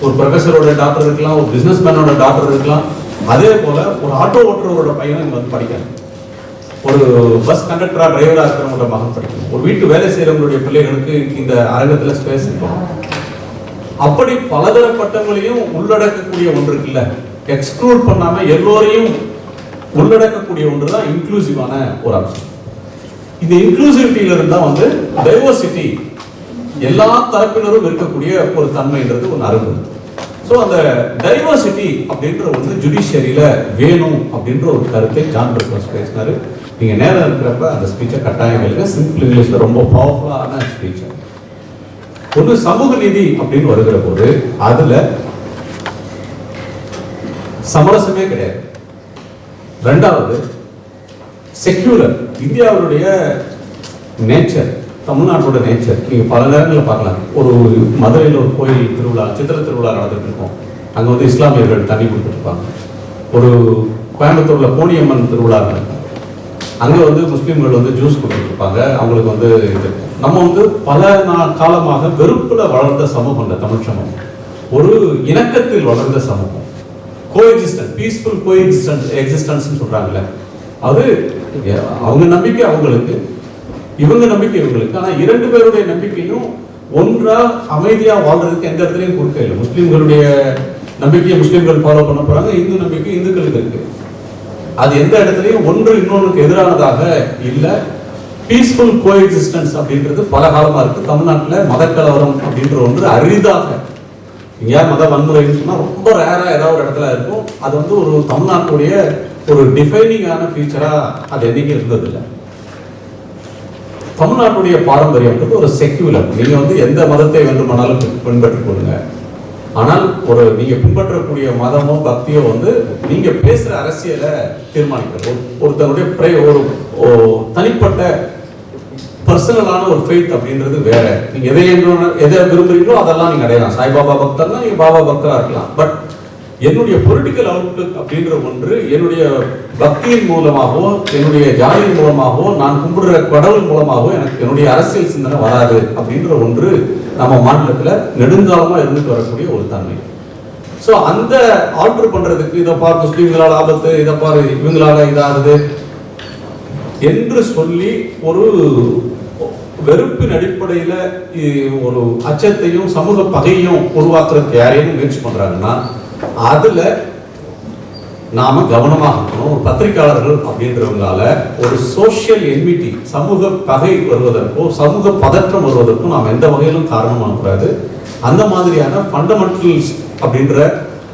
ஒரு ப்ரொஃபஸரோட டாக்டர் இருக்கலாம், ஒரு பிசினஸ் மேனோட டாக்டர் இருக்கலாம். அதே போல ஒரு ஆட்டோ ஓட்டுறவரோட பையனும் இங்க படிக்கணும். ஒரு பஸ் கண்டக்டரா டிரைவரா இருக்கிறவங்களோட மகன் படிக்கணும். ஒரு வீட்டு வேலை செய்யறவங்களுடைய பிள்ளைகளுக்கு இந்த அரங்கத்துல ஸ்பேஸ் இருக்கும். அப்படி பலதரப்பட்டவங்களையும் உள்ளடக்கக்கூடிய ஒன்று இருக்குல்ல, எக்ஸ்க்ளூட் பண்ணாம எல்லோரையும் உள்ளடக்கக்கூடிய ஒன்று தான் இன்க்ளூசிவான ஒரு அம்சம். இந்த இன்க்ளூசிவிட்டியில இருந்தா டைவர்சிட்டி, எல்லா தரப்பினரும் இருக்கக்கூடிய ஒரு தன்மைன்றது ஒரு அருமை. ஸோ அந்த டைவர்சிட்டி அப்படின்ற ஜுடிஷியரியில வேணும் அப்படின்ற ஒரு கருத்தை ஜான் பிரிட்டோஸ் பேசினாரு. நீங்க நேரம் இருக்கிறப்ப அந்த ஸ்பீச்சை கட்டாயம் கேளுங்க. சிம்பிள் இங்கிலீஷ்ல ரொம்ப பவர்ஃபுல்லான ஸ்பீச். ஒன்று சமூக நீதி அப்படின்னு வருகிற போது அதுல சமரசமே கிடையாது. ரெண்டாவது செக்யூலர். இந்தியாவுடைய நேச்சர், தமிழ்நாட்டோட நேச்சர் நீங்க பல நேரங்களில் பார்க்கலாம். ஒரு மதுரையில் ஒரு கோயில் திருவிழா, சித்திர திருவிழா நடந்துட்டு இருக்கும். அங்க இஸ்லாமியர்கள் தண்ணி கொடுத்துருப்பாங்க. ஒரு கோயம்புத்தூர்ல கோணியம்மன் திருவிழா இருக்கும். அங்க முஸ்லீம்கள் ஜூஸ் கொடுத்துருப்பாங்க. அவங்களுக்கு இது நம்ம பல காலமாக வெறுப்புல வளர்ந்த சமூகம் இந்த தமிழ் சமூகம். ஒரு இணக்கத்தில் வளர்ந்த சமூகம். கோஎக்ஸிஸ்டன்ஸ், பீஸ்ஃபுல் கோஎக்ஸிஸ்டன்ஸ் சொல்றாங்கல்ல, அது அவங்க நம்பிக்கை அவங்களுக்கு, இவங்க நம்பிக்கை இவங்களுக்கு. ஆனா 2 பேருடைய நம்பிக்கையும் ஒன்றா அமைதியா வாழ்றதுக்கு எந்த இடத்துலயும் கொடுக்க இல்லை. முஸ்லீம்களுடைய நம்பிக்கையை முஸ்லீம்கள் ஃபாலோ பண்ண போறாங்க, இந்து நம்பிக்கை இந்துக்களுக்கு இருக்கு. அது எந்த இடத்துலயும் ஒன்று இன்னொன்றுக்கு எதிரானதாக இல்ல. பீஸ்ஃபுல் கோஎக்ஸிஸ்டன்ஸ் அப்படின்றது பல காலமா இருக்கு. தமிழ்நாட்டில் மதக்கலவரம் அப்படின்ற ஒன்று அரிதாக, இங்க மத வன்முறைன்னு சொன்னா ரொம்ப ரேரா ஏதாவது ஒரு இடத்துல இருக்கும். அது ஒரு தமிழ்நாட்டுடைய ஒரு டிஃபைனிங்கான ஃபீச்சரா அது என்னைக்கு இருந்தது இல்லை. தமிழ்நாட்டுடைய பாரம்பரியம் ஒரு செக்யூலர். நீங்க எந்த மதத்தை வேண்டுமானாலும் பின்பற்றிக் கொள்ளுங்க. ஆனால் நீங்க பின்பற்றக்கூடிய மதமோ பக்தியோ நீங்க பேசுற அரசியலை தீர்மானிக்கிறது. ஒருத்தருடைய ஒரு தனிப்பட்ட பர்சனலான ஒரு ஃபெய்த் அப்படின்றது வேற. நீங்க எதை விரும்புறீங்களோ அதெல்லாம் நீங்க அடையலாம். சாய்பாபா பக்தர்னா நீங்க பாபா பக்தரா இருக்கலாம். பட் என்னுடைய பொலிட்டிக்கல் அவுட்லுக் அப்படின்ற ஒன்று என்னுடைய பக்தியின் மூலமாகவோ என்னுடைய ஜாதியின் மூலமாகவோ நான் கும்பிடுற கடவுள் மூலமாகவோ எனக்கு என்னுடைய அரசியல் சிந்தனை வராது அப்படின்ற ஒன்று நம்ம மாநிலத்தில் நெடுங்காலமா இருந்துட்டு வரக்கூடிய ஒரு தன்மை. ஸோ அந்த ஆல்டர் பண்றதுக்கு இதை பார் முஸ்லீம்களால் ஆபத்து, இதை பார் இவங்களால இதாகுது என்று சொல்லி ஒரு வெறுப்பின் அடிப்படையில ஒரு அச்சத்தையும் சமூக பகையும் உருவாக்குறதுக்கு யாரையும் முயற்சி பண்றாங்கன்னா அதுல நாம கவனமாக இருக்கணும். ஒரு பத்திரிகையாளர்கள் அப்படின்றவங்களால ஒரு சோசியல் என்மிட்டி, சமூக பகை வருவதற்கோ சமூக பதற்றம் வருவதற்கும் நாம் எந்த வகையிலும் காரணமாக கூடாது. அந்த மாதிரியான ஃபண்டமெண்டல்ஸ் அப்படின்ற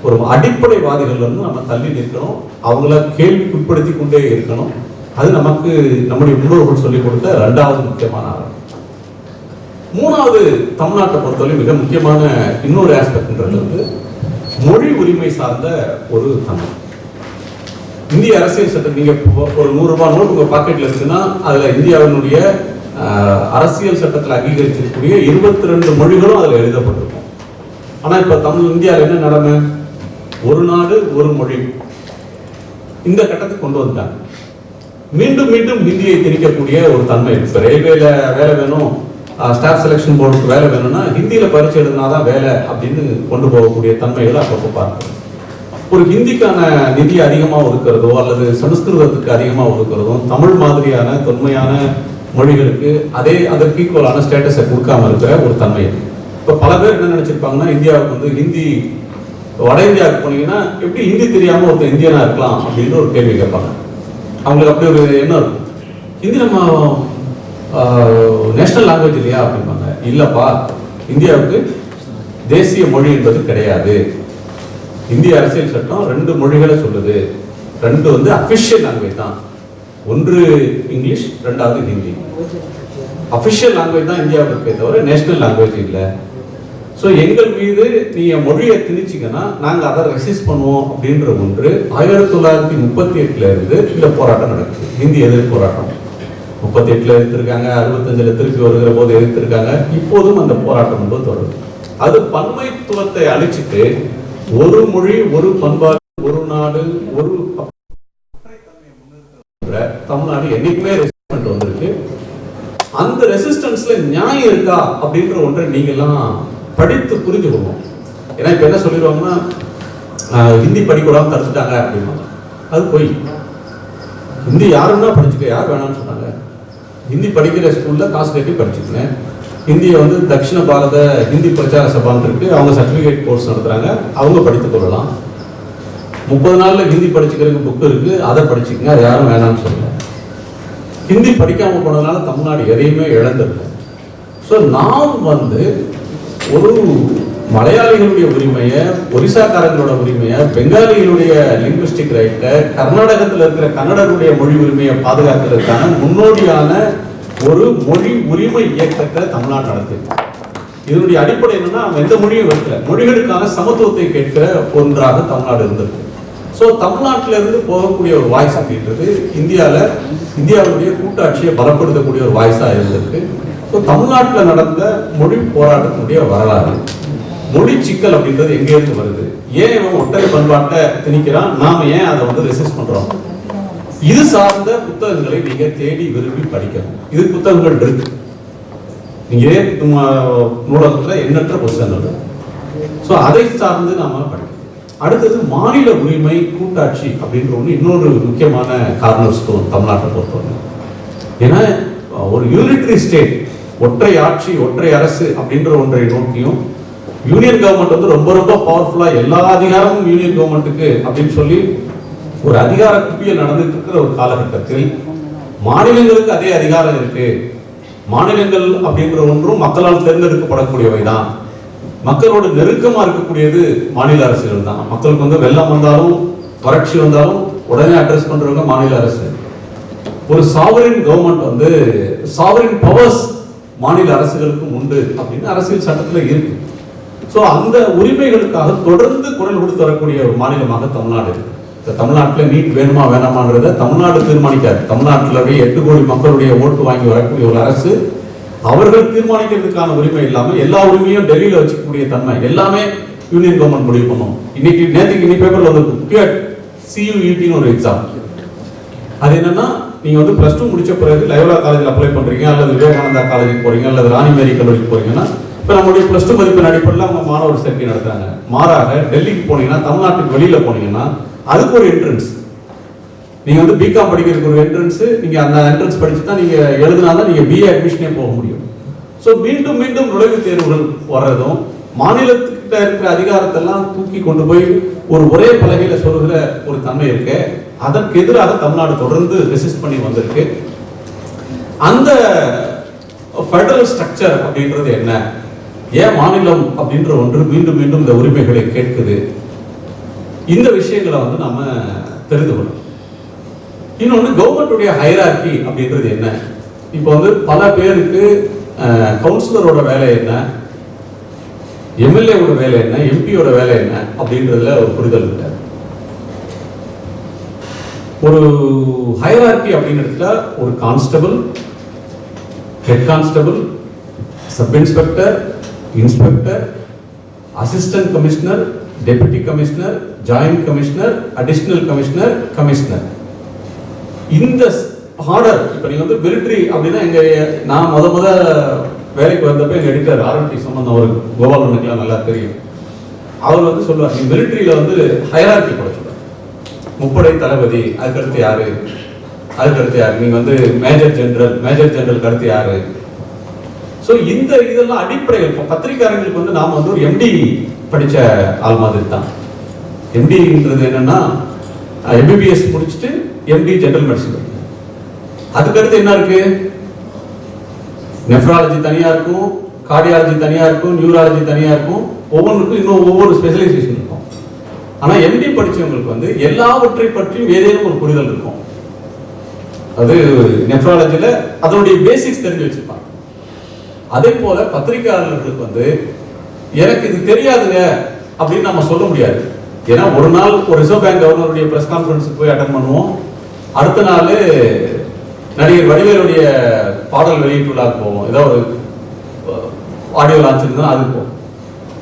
ஒரு அடிப்படைவாதிகள் வந்து நம்ம தள்ளி நிற்கணும், அவங்கள கேள்விக்குட்படுத்தி கொண்டே இருக்கணும். அது நமக்கு நம்முடைய முன்னோர்கள் சொல்லிக் கொடுத்த இரண்டாவது முக்கியமான ஆரம்பம். மூணாவது, தமிழ்நாட்டை பொறுத்தவரை மிக முக்கியமான இன்னொரு ஆஸ்பெக்ட்ன்றது வந்து மொழி உரிமை சார்ந்த ஒரு தமிழ். இந்திய அரசியல் சட்டம், நீங்க ஒரு 100 ரூபாய் நோட்டு உங்க பாக்கெட்ல இருக்குன்னா அதுல இந்தியாவினுடைய அரசியல் சட்டத்தில் அங்கீகரிச்சிருக்கக்கூடிய 22 மொழிகளும் அதுல எழுதப்பட்டிருக்கும். ஆனா இப்ப இந்தியாவில் என்ன நடமை, ஒரு நாடு ஒரு மொழி இந்த கட்டத்துக்கு கொண்டு வந்துட்டாங்க. மீண்டும் மீண்டும் ஹிந்தியை திணிக்கக்கூடிய ஒரு தன்மை. இப்ப ரயில்வேல வேலை வேணும், ஸ்டாஃப் செலெக்ஷன் போர்டுக்கு வேலை வேணும்னா ஹிந்தியில பரீட்சை எழுதினாதான் வேலை அப்படின்னு கொண்டு போகக்கூடிய தன்மைகளை அப்பப்போ பார்க்கணும். ஒரு ஹிந்திக்கான நிதி அதிகமாக ஒதுக்கிறதோ அல்லது சமஸ்கிருதத்துக்கு அதிகமாக ஒதுக்கிறதோ தமிழ் மாதிரியான தொன்மையான மொழிகளுக்கு அதற்கு ஈக்குவலான ஸ்டேட்டஸை கொடுக்காம இருக்கிற ஒரு தன்மை. இப்போ பல பேர் என்ன நினைச்சிருப்பாங்கன்னா, இந்தியாவுக்கு வந்து ஹிந்தி, வட இந்தியாவுக்கு போனீங்கன்னா எப்படி ஹிந்தி தெரியாம ஒருத்தர் இந்தியனா இருக்கலாம் அப்படின்னு ஒரு கேள்வி கேட்பாங்க. அவங்களுக்கு அப்படி ஒரு எண்ணம் இருக்கும். ஹிந்தி நம்ம நேஷனல் லாங்குவேஜ் இல்லையா அப்படிம்பாங்க. இல்லப்பா, இந்தியாவுக்கு தேசிய மொழி என்பது கிடையாது. இந்திய அரசியல் சட்டம் 2 மொழிகளை சொல்லுது. 2 வந்து அபிஷியல் லாங்குவேஜ் தான். ஒன்று இங்கிலீஷ், 2வது ஹிந்தி. அபிஷியல் லாங்குவேஜ் தான் இந்தியாவுக்கு இருக்கே தவிர நேஷனல் லாங்குவேஜ் இல்லை. ஸோ எங்கள் மீது நீங்க மொழியை திணிச்சிங்கன்னா நாங்கள் அதை ரெசிஸ்ட் பண்ணுவோம் அப்படின்ற ஒன்று 1938 இருந்து இந்த போராட்டம் நடக்குது. ஹிந்தி எதிர்ப்பு போராட்டம் 38 எதிர்த்திருக்காங்க, 65 திருப்பி வருகிற போது எதிர்த்திருக்காங்க. இப்போதும் அந்த போராட்டம் வந்து தொடருது. அது பன்மைத்துவத்தை அழிச்சிட்டு ஒரு மொழி, ஒரு பண்பாடு, ஒரு நாடு, ஒரு தமிழ்நாடு என்னைக்குமே ரெசிஸ்டன்ட் வந்திருக்கு. அந்த ரெசிஸ்டன்ஸ்ல நியாயம் இருக்கா அப்படின்ற ஒன்றை நீங்க எல்லாம் படித்து புரிஞ்சுக்கணும். ஏன்னா இப்ப என்ன சொல்லிடுவாங்கன்னா, ஹிந்தி படிக்கூடாம தடுத்துட்டாங்க அப்படின்னா அது போய். ஹிந்தி யாருன்னா படிச்சுக்க, யார் வேணாம்னு சொன்னாங்க? ஹிந்தி படிக்கிற ஸ்கூல்ல காசு கட்டி படிச்சுக்கிறேன். ஹிந்தியை வந்து தட்சிண பாரத ஹிந்தி பிரச்சார சபான் இருக்கு, அவங்க சர்டிபிகேட் கோர்ஸ் நடத்துறாங்க, அவங்க படித்துக் கொள்ளலாம். 30 நாள்ல ஹிந்தி படிச்சுக்கிறதுக்கு புக் இருக்கு, அதை படிச்சுக்கங்க, அது யாரும் வேணாம்னு சொல்லல. ஹிந்தி படிக்காம போனதுனால தமிழ்நாடு எதையுமே இழந்திருக்கு. ஸோ நாம் வந்து ஒரு மலையாளிகளுடைய உரிமையை, ஒரிசாக்காரங்களோட உரிமையை, பெங்காலிகளுடைய லிங்குவிஸ்டிக் ரைட்டை, கர்நாடகத்தில் இருக்கிற கன்னடருடைய மொழி உரிமையை பாதுகாக்கிறதுக்கான முன்னோடியான ஒரு மொழி உரிமை இயக்கத்தை தமிழ்நாடு நடத்திருக்கு. இதனுடைய அடிப்படை என்னன்னா, எந்த மொழியும் வைக்கல, மொழிகளுக்கான சமத்துவத்தை கேட்கிற ஒன்றாக தமிழ்நாடு இருந்திருக்கு. ஸோ தமிழ்நாட்டில இருந்து போகக்கூடிய ஒரு வாய்ஸ் அப்படின்றது இந்தியாவுடைய கூட்டாட்சியை பலப்படுத்தக்கூடிய ஒரு வாய்ஸா இருந்திருக்கு. ஸோ தமிழ்நாட்டில் நடந்த மொழி போராட்டத்தினுடைய வரலாறு, மொழி சிக்கல் அப்படின்றது எங்கேருந்து வருது, ஏன் இவன் ஒற்றை பண்பாட்டை திணிக்கிறான், நாம ஏன் அதை வந்து ரெசிஸ்ட் பண்றோம், இது சார்ந்த புத்தகங்களை நீங்க தேடி விரும்பி படிக்கணும். இது புத்தகங்கள் இருக்கு, நீங்க நூலகத்துல எண்ணற்ற புத்தகங்கள். ஸோ அதை சார்ந்து நாம படிக்கணும். அடுத்தது மாநில உரிமை கூட்டாட்சி அப்படின்ற ஒன்று இன்னொரு முக்கியமான கார்னர் ஸ்டோன் தமிழ்நாட்டை பொறுத்தவரை. ஏன்னா ஒரு யூனிட்டரி ஸ்டேட், ஒற்றை ஆட்சி, ஒற்றை அரசு அப்படின்ற ஒன்றை நோக்கியும், யூனியன் கவர்மெண்ட் வந்து ரொம்ப ரொம்ப பவர்ஃபுல்லா எல்லா அதிகாரமும் யூனியன் கவர்மெண்ட்டுக்கு அப்படின்னு சொல்லி ஒரு அதிகார குவியல் நடந்துட்டு இருக்கிற ஒரு காலகட்டத்தில் மாநிலங்களுக்கு அதே அதிகாரம் இருக்கு. மாநிலங்கள் அப்படின்ற ஒன்றும் மக்களால் தேர்ந்தெடுக்கப்படக்கூடியவை தான். மக்களோட நெருக்கமா இருக்கக்கூடியது மாநில அரசுகள் தான். மக்களுக்கு வந்து வெள்ளம் வந்தாலும் வறட்சி வந்தாலும் உடனே அட்ரஸ் பண்றவங்க மாநில அரசு. ஒரு சாவரின் கவர்மெண்ட் வந்து சாவரின் பவர்ஸ் மாநில அரசுகளுக்கும் உண்டு அப்படின்னு அரசியல் சட்டத்துல இருக்கு. ஸோ அந்த உரிமைகளுக்காக தொடர்ந்து குரல் கொடுத்து வரக்கூடிய ஒரு மாநிலமாக தமிழ்நாடு இருக்கு. தமிழ்நாட்டில் நீட் வேணுமா வேணாமான்றத தமிழ்நாடு தீர்மானிக்காது. தமிழ்நாட்டில் 8 கோடி மக்களுடைய ஓட்டு வாங்கி வரக்கூடிய ஒரு அரசு அவர்கள் தீர்மானிக்கிறதுக்கான உரிமை இல்லாம எல்லா உரிமையும் டெல்லியில வச்சுக்கக்கூடிய தன்மை, எல்லாமே யூனியன் கவர்மெண்ட் முடிவு பண்ணும். நேற்றுக்கு பேப்பர்ல வந்து CUET ஒரு எக்ஸாம். அது என்னன்னா நீங்க வந்து +2 முடிச்ச பிறகு லயோலா காலேஜில் அப்ளை பண்றீங்க, அல்லது விவேகானந்தா காலேஜுக்கு போறீங்க, அல்லது ராணி மேரி கல்லூரிக்கு போறீங்கன்னா இப்போ நம்மளுடைய +2 மதிப்பெண் அடிப்படையில் அவங்க மாணவர் சேர்க்கை நடத்துறாங்க. மாறாக டெல்லிக்கு போனீங்கன்னா, தமிழ்நாட்டுக்கு வெளியில போனீங்கன்னா அதுக்கு ஒரு என்ட்ரன்ஸ். நீங்க வந்து பிகாம் படிக்கிறதுக்கு ஒரு என்ட்ரன்ஸ், நீங்க அந்த என்ட்ரன்ஸ் படிச்சு தான் நீங்க எழுதினாதான் நீங்க BA அட்மிஷனே போக முடியும். ஸோ மீண்டும் மீண்டும் நுழைவுத் தேர்வுகள் வர்றதும் மாநிலத்துக்கிட்ட இருக்கிற அதிகாரத்தெல்லாம் தூக்கி கொண்டு போய் ஒரு ஒரே பலகையில சொல்லுகிற ஒரு தன்மை இருக்கு. அதற்கு எதிராக தமிழ்நாடு தொடர்ந்து ரெசிஸ்ட் பண்ணி வந்திருக்கு. அந்த ஃபெடரல் ஸ்ட்ரக்சர் அப்படின்றது என்ன, ஏன் மாநிலம் அப்படின்ற ஒன்று மீண்டும் மீண்டும் இந்த உரிமைகளை கேட்குது, இந்த விஷயங்களை வந்து நம்ம தெரிந்து கொள்ளணும். இன்னொன்று கவர்மெண்ட்டுடைய ஹைரார்கி அப்படின்றது என்ன. இப்போ வந்து பல பேருக்கு கவுன்சிலரோட வேலை என்ன, MLAவோட வேலை என்ன, MP-யோட வேலை என்ன அப்படின்றதுல ஒரு புரிதல் இல்லை. ஒரு ஹைரார்கி அப்படிங்கிறதுல ஒரு constable, head constable, sub inspector, inspector, assistant commissioner, deputy commissioner, joint commissioner, additional commissioner, commissioner. இந்த ஆர்டர் இப்ப நீங்க வந்து மிலிட்டரி அப்படின்னா நான் முத வேலைக்கு வந்தப்ப எங்க எடிட்டர் RLT சம்பந்தம் ஒரு கோபாலனுக்குலாம் நல்லா தெரியும். அவர் வந்து சொல்லுவார், நீ மிலிட்டரியில வந்து ஹைரார்கி போட சொல்ற, முப்படை தளபதி, அதுக்கடுத்து யாரு, அதுக்கடுத்து யாரு, நீங்க வந்து மேஜர் ஜெனரல் கடுத்து யாரு. ஸோ இந்த இதெல்லாம் அடிப்படைகள். இப்போ பத்திரிகையாளர்களுக்கு வந்து நாம வந்து ஒரு MD படிச்ச ஆள் மாதிரி தான். MDன்றது என்னன்னா MBBS முடிச்சுட்டு MD ஜெனரல் மெடிசன். அதுக்கடுத்து என்ன இருக்கு, நெஃப்ராலஜி தனியா இருக்கும், கார்டியாலஜி தனியா இருக்கும், நியூராலஜி தனியா இருக்கும், ஒவ்வொன்றுக்கும் இன்னும் ஒவ்வொரு ஸ்பெஷலைசேஷன் இருக்கும். ஆனா MD படிச்சவங்களுக்கு வந்து எல்லாவற்றை பற்றியும் ஏதேனும் ஒரு புரிதல் இருக்கும். அது நெஃப்ராலஜில அதனுடைய பேசிக்ஸ் தெரிஞ்சு வச்சிருப்பாங்க. அதே போல பத்திரிகையாளர்களுக்கு வந்து எனக்கு இது தெரியாதுங்க அப்படின்னு நம்ம சொல்ல முடியாது. ஏன்னா ஒரு நாள் ஒரு ரிசர்வ் பேங்க் கவர்னருடைய பிரஸ் கான்ஃபரன்ஸுக்கு போய் அட்டன் பண்ணுவோம், அடுத்த நாள் நடிகர் வடிவேலுடைய பாடல் வெளியீட்டு விழாக்கு போவோம், ஏதாவது ஒரு ஆடியோ லான்ச் இருந்தால் அதுக்கு போவோம்.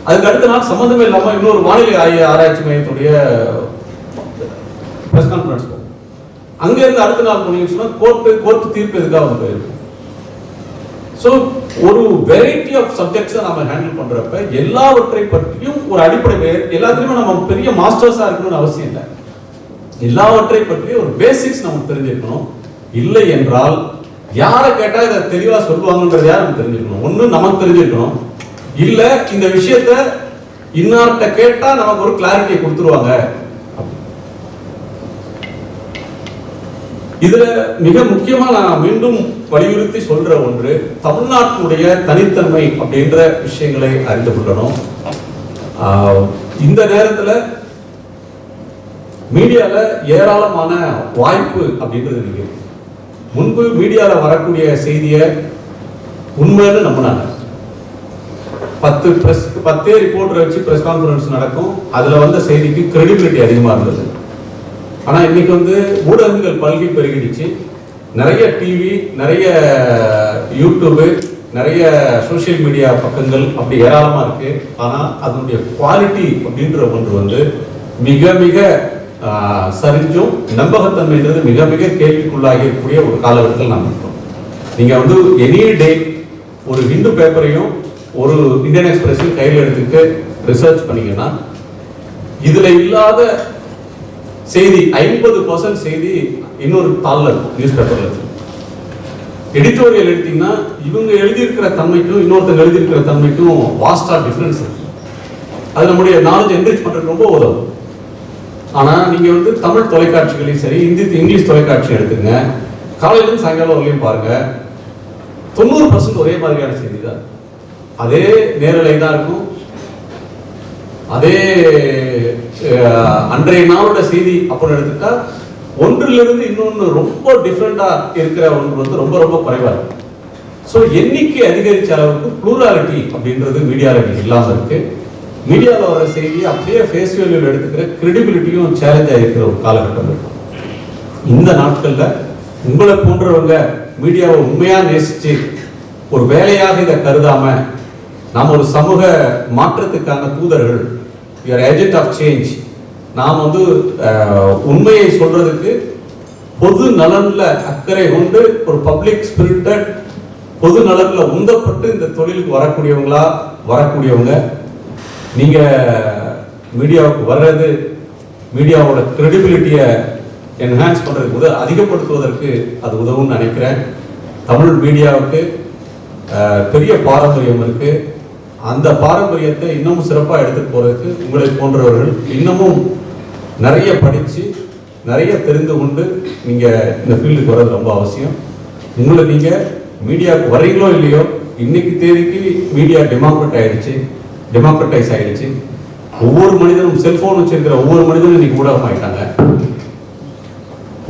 அதுக்கு அடுத்த நாள் சம்பந்தமே இல்லாமல் இன்னொரு வானிலை ஆராய்ச்சி மையத்துடைய பிரஸ் கான்ஃபரன்ஸ் போவோம். அங்கிருந்து அடுத்த நாள் போனீங்கன்னு சொன்னால் கோர்ட்டு தீர்ப்பு எதுக்காக போயிருக்கும். ஸோ ஒரு வெரைட்டி ஆஃப் சப்ஜெக்ட்ஸை நம்ம ஹேண்டில் பண்றப்ப எல்லாவற்றை பற்றியும் ஒரு அடிப்படை, எல்லாத்துலயுமே நம்ம பெரிய மாஸ்டர்ஸா இருக்கணும்னு அவசியம் இல்லை. எல்லாவற்றை பற்றி ஒரு பேசிக்ஸ் நமக்கு தெரிஞ்சிருக்கணும். இல்லை என்றால் யாரை கேட்டா இதை தெளிவா சொல்லுவாங்கன்றது யார் நம்ம தெரிஞ்சிருக்கணும். ஒண்ணு நமக்கு தெரிஞ்சிருக்கணும், இல்ல இந்த விஷயத்த இன்னார்ட்ட கேட்டா நமக்கு ஒரு கிளாரிட்டியை கொடுத்துருவாங்க. இதுல மிக முக்கியமா நான் மீண்டும் வலியுறுத்தி சொல்ற ஒன்று, தமிழ்நாட்டினுடைய தனித்தன்மை அப்படின்ற விஷயங்களை அறிந்து கொள்ளணும். இந்த நேரத்துல மீடியால ஏராளமான வாய்ப்பு அப்படின்றது இருக்கு. முன்பு மீடியால வரக்கூடிய செய்தியை உண்மைன்னு நம்பினாங்க. 10 ரிப்போர்ட்டரை வச்சு பிரஸ் கான்ஃபரன்ஸ் நடக்கும், அதுல வந்த செய்திக்கு கிரெடிபிலிட்டி அதிகமா இருந்தது. ஆனா இன்னைக்கு வந்து ஊடகங்கள் பல்கி பெருகிடுச்சு. நிறைய டிவி, நிறைய யூடியூப், நிறைய சோசியல் மீடியா பக்கங்கள் அப்படி ஏராளமா இருக்கு. ஆனா அதனுடைய குவாலிட்டி அப்படின்ற ஒன்று வந்து மிக மிக சரிஞ்சும் நம்பகத்தன்மைன்றது மிக மிக கேள்விக்குள்ளாகி இருக்கக்கூடிய ஒரு காலகட்டத்தில் நாம் இருக்கோம். நீங்க வந்து எனி டே ஒரு ஹிந்து பேப்பரையும் ஒரு இந்தியன் எக்ஸ்பிரஸையும் கையில் எடுத்துட்டு ரிசர்ச் பண்ணீங்கன்னா இதுல இல்லாத செய்தி 50% செய்தி இன்னொரு தாள்ல இருக்கும், நியூஸ் பேப்பர்ல இருக்கும். எடிட்டோரியல் எடுத்தீங்கன்னா இவங்க எழுதியிருக்கிற தன்மைக்கும் இன்னொருத்தங்க எழுதியிருக்கிற தன்மைக்கும் வாஸ்டா டிஃபரன்ஸ் இருக்கு. அது நம்முடைய நாலேஜ் என்ரிச் பண்றது ரொம்ப உதவும். ஆனா நீங்க வந்து தமிழ் தொலைக்காட்சிகளையும் சரி, இங்கிலீஷ் தொலைக்காட்சி எடுத்துங்க, காலையிலும் சாயங்காலம் வரலையும் பாருங்க, 90% ஒரே மாதிரியான செய்தி தான். அதே நேரலை தான் இருக்கும், அதே அன்றைய நாளோட செய்தி அப்படின்னு எடுத்துட்டா ஒன்றிலிருந்து இன்னொன்று ரொம்ப டிஃப்ரெண்டா இருக்கிற ஒன்று வந்து ரொம்ப ரொம்ப குறைவா இருக்கு. ஸோ எண்ணிக்கை அதிகரிச்ச அளவுக்கு ப்ளூராலிட்டி அப்படின்றது மீடியாவில் இல்லாமல் இருக்கு. மீடியாவில் வர செய்தி அப்படியே ஃபேஸ் வேல்யூவில் எடுத்துக்கிற கிரெடிபிலிட்டியும் சேலஞ்ச் ஆகிருக்கிற ஒரு காலகட்டம் இருக்கும். இந்த நாட்கள்ல உங்களை போன்றவங்க மீடியாவை உண்மையா நேசிச்சு ஒரு வேலையாக இதை கருதாம நாம் ஒரு சமூக மாற்றத்துக்கான தூதர்கள், யூஆர் ஏஜென்ட் ஆஃப் சேஞ்ச். நாம் வந்து உண்மையை சொல்றதுக்கு பொது நலன்ல அக்கறை கொண்டு ஒரு பப்ளிக் ஸ்பிரிட்டட் பொது நலன்ல உந்தப்பட்டு இந்த தொழிலுக்கு வரக்கூடியவங்க நீங்க மீடியாவுக்கு வர்றது மீடியாவோட கிரெடிபிலிட்டியை என்ஹான்ஸ் பண்றதுக்கு அதிகப்படுத்துவதற்கு அது உதவும்னு நினைக்கிறேன். தமிழ் மீடியாவுக்கு பெரிய பாரம்பரியம் இருக்கு. அந்த பாரம்பரியத்தை இன்னமும் சிறப்பாக எடுத்துட்டு போறதுக்கு உங்களை போன்றவர்கள் இன்னமும் நிறைய படிச்சு நிறைய தெரிந்து கொண்டு நீங்க இந்த ஃபீல்டுக்கு வர்றது ரொம்ப அவசியம். உங்களை நீங்க மீடியாவுக்கு வர்றீங்களோ இல்லையோ, இன்னைக்கு தேதிக்கு மீடியா டெமோக்ரட்டைஸ் ஆயிடுச்சு. ஒவ்வொரு மனிதனும் செல்போன் வச்சிருக்கிற ஒவ்வொரு மனிதனும் இன்னைக்கு ஊடகம் ஆயிட்டாங்க.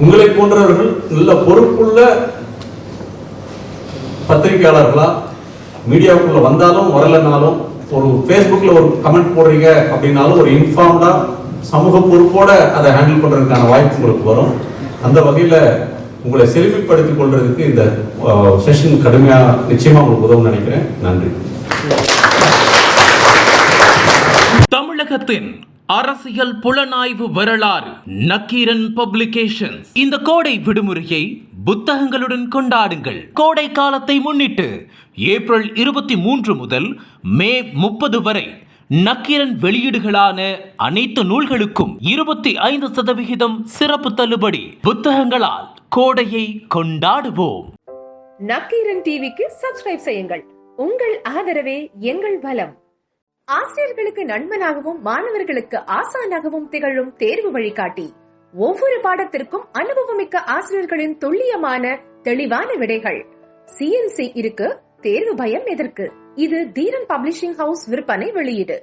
உங்களை போன்றவர்கள் நல்ல பொறுப்புள்ள பத்திரிகையாளர்களா மீடியாவுக்குள்ள வந்தாலும் வரலனாலும், ஒரு ஃபேஸ்புக்ல ஒரு கமெண்ட் போடுறீங்க அப்படின்னாலும் ஒரு இன்ஃபார்ம்டா சமூக பொறுப்போட அதை ஹேண்டில் பண்றதுக்கான வாய்ப்பு உங்களுக்கு வரும். அந்த வகையில உங்களை செழுமைப்படுத்திக் கொள்றதுக்கு இந்த செஷன் கடுமையா நிச்சயமா உங்களுக்கு உதவும் நினைக்கிறேன். நன்றி. தமிழகத்தின் அரசியல் புலனாய்வு வரலாறு நக்கீரன் பப்ளிகேஷன்ஸ். இந்த கோடை விடுமுறையை புத்தகங்களுடன் கொண்டாடுங்கள். கோடை காலத்தை முன்னிட்டு ஏப்ரல் 23 முதல் மே 30 வரை நக்கீரன் வெளியீடுகளான அனைத்து நூல்களுக்கும் 25% சிறப்பு தள்ளுபடி. புத்தகங்களால் கோடையை கொண்டாடுவோம். நக்கீரன் டிவிக்கு சப்ஸ்கிரைப் செய்யுங்கள். உங்கள் ஆதரவே எங்கள் பலம். ஆசிரியர்களுக்கு நண்பனாகவும் மாணவர்களுக்கு ஆசானாகவும் திகழும் தேர்வு வழிகாட்டி. ஒவ்வொரு பாடத்திற்கும் அனுபவமிக்க ஆசிரியர்களின் துல்லியமான தெளிவான விடைகள். CNC இருக்கு, தேர்வு பயம் எதற்கு? இது தீரன் பப்ளிஷிங் ஹவுஸ் விற்பனை வெளியீடு.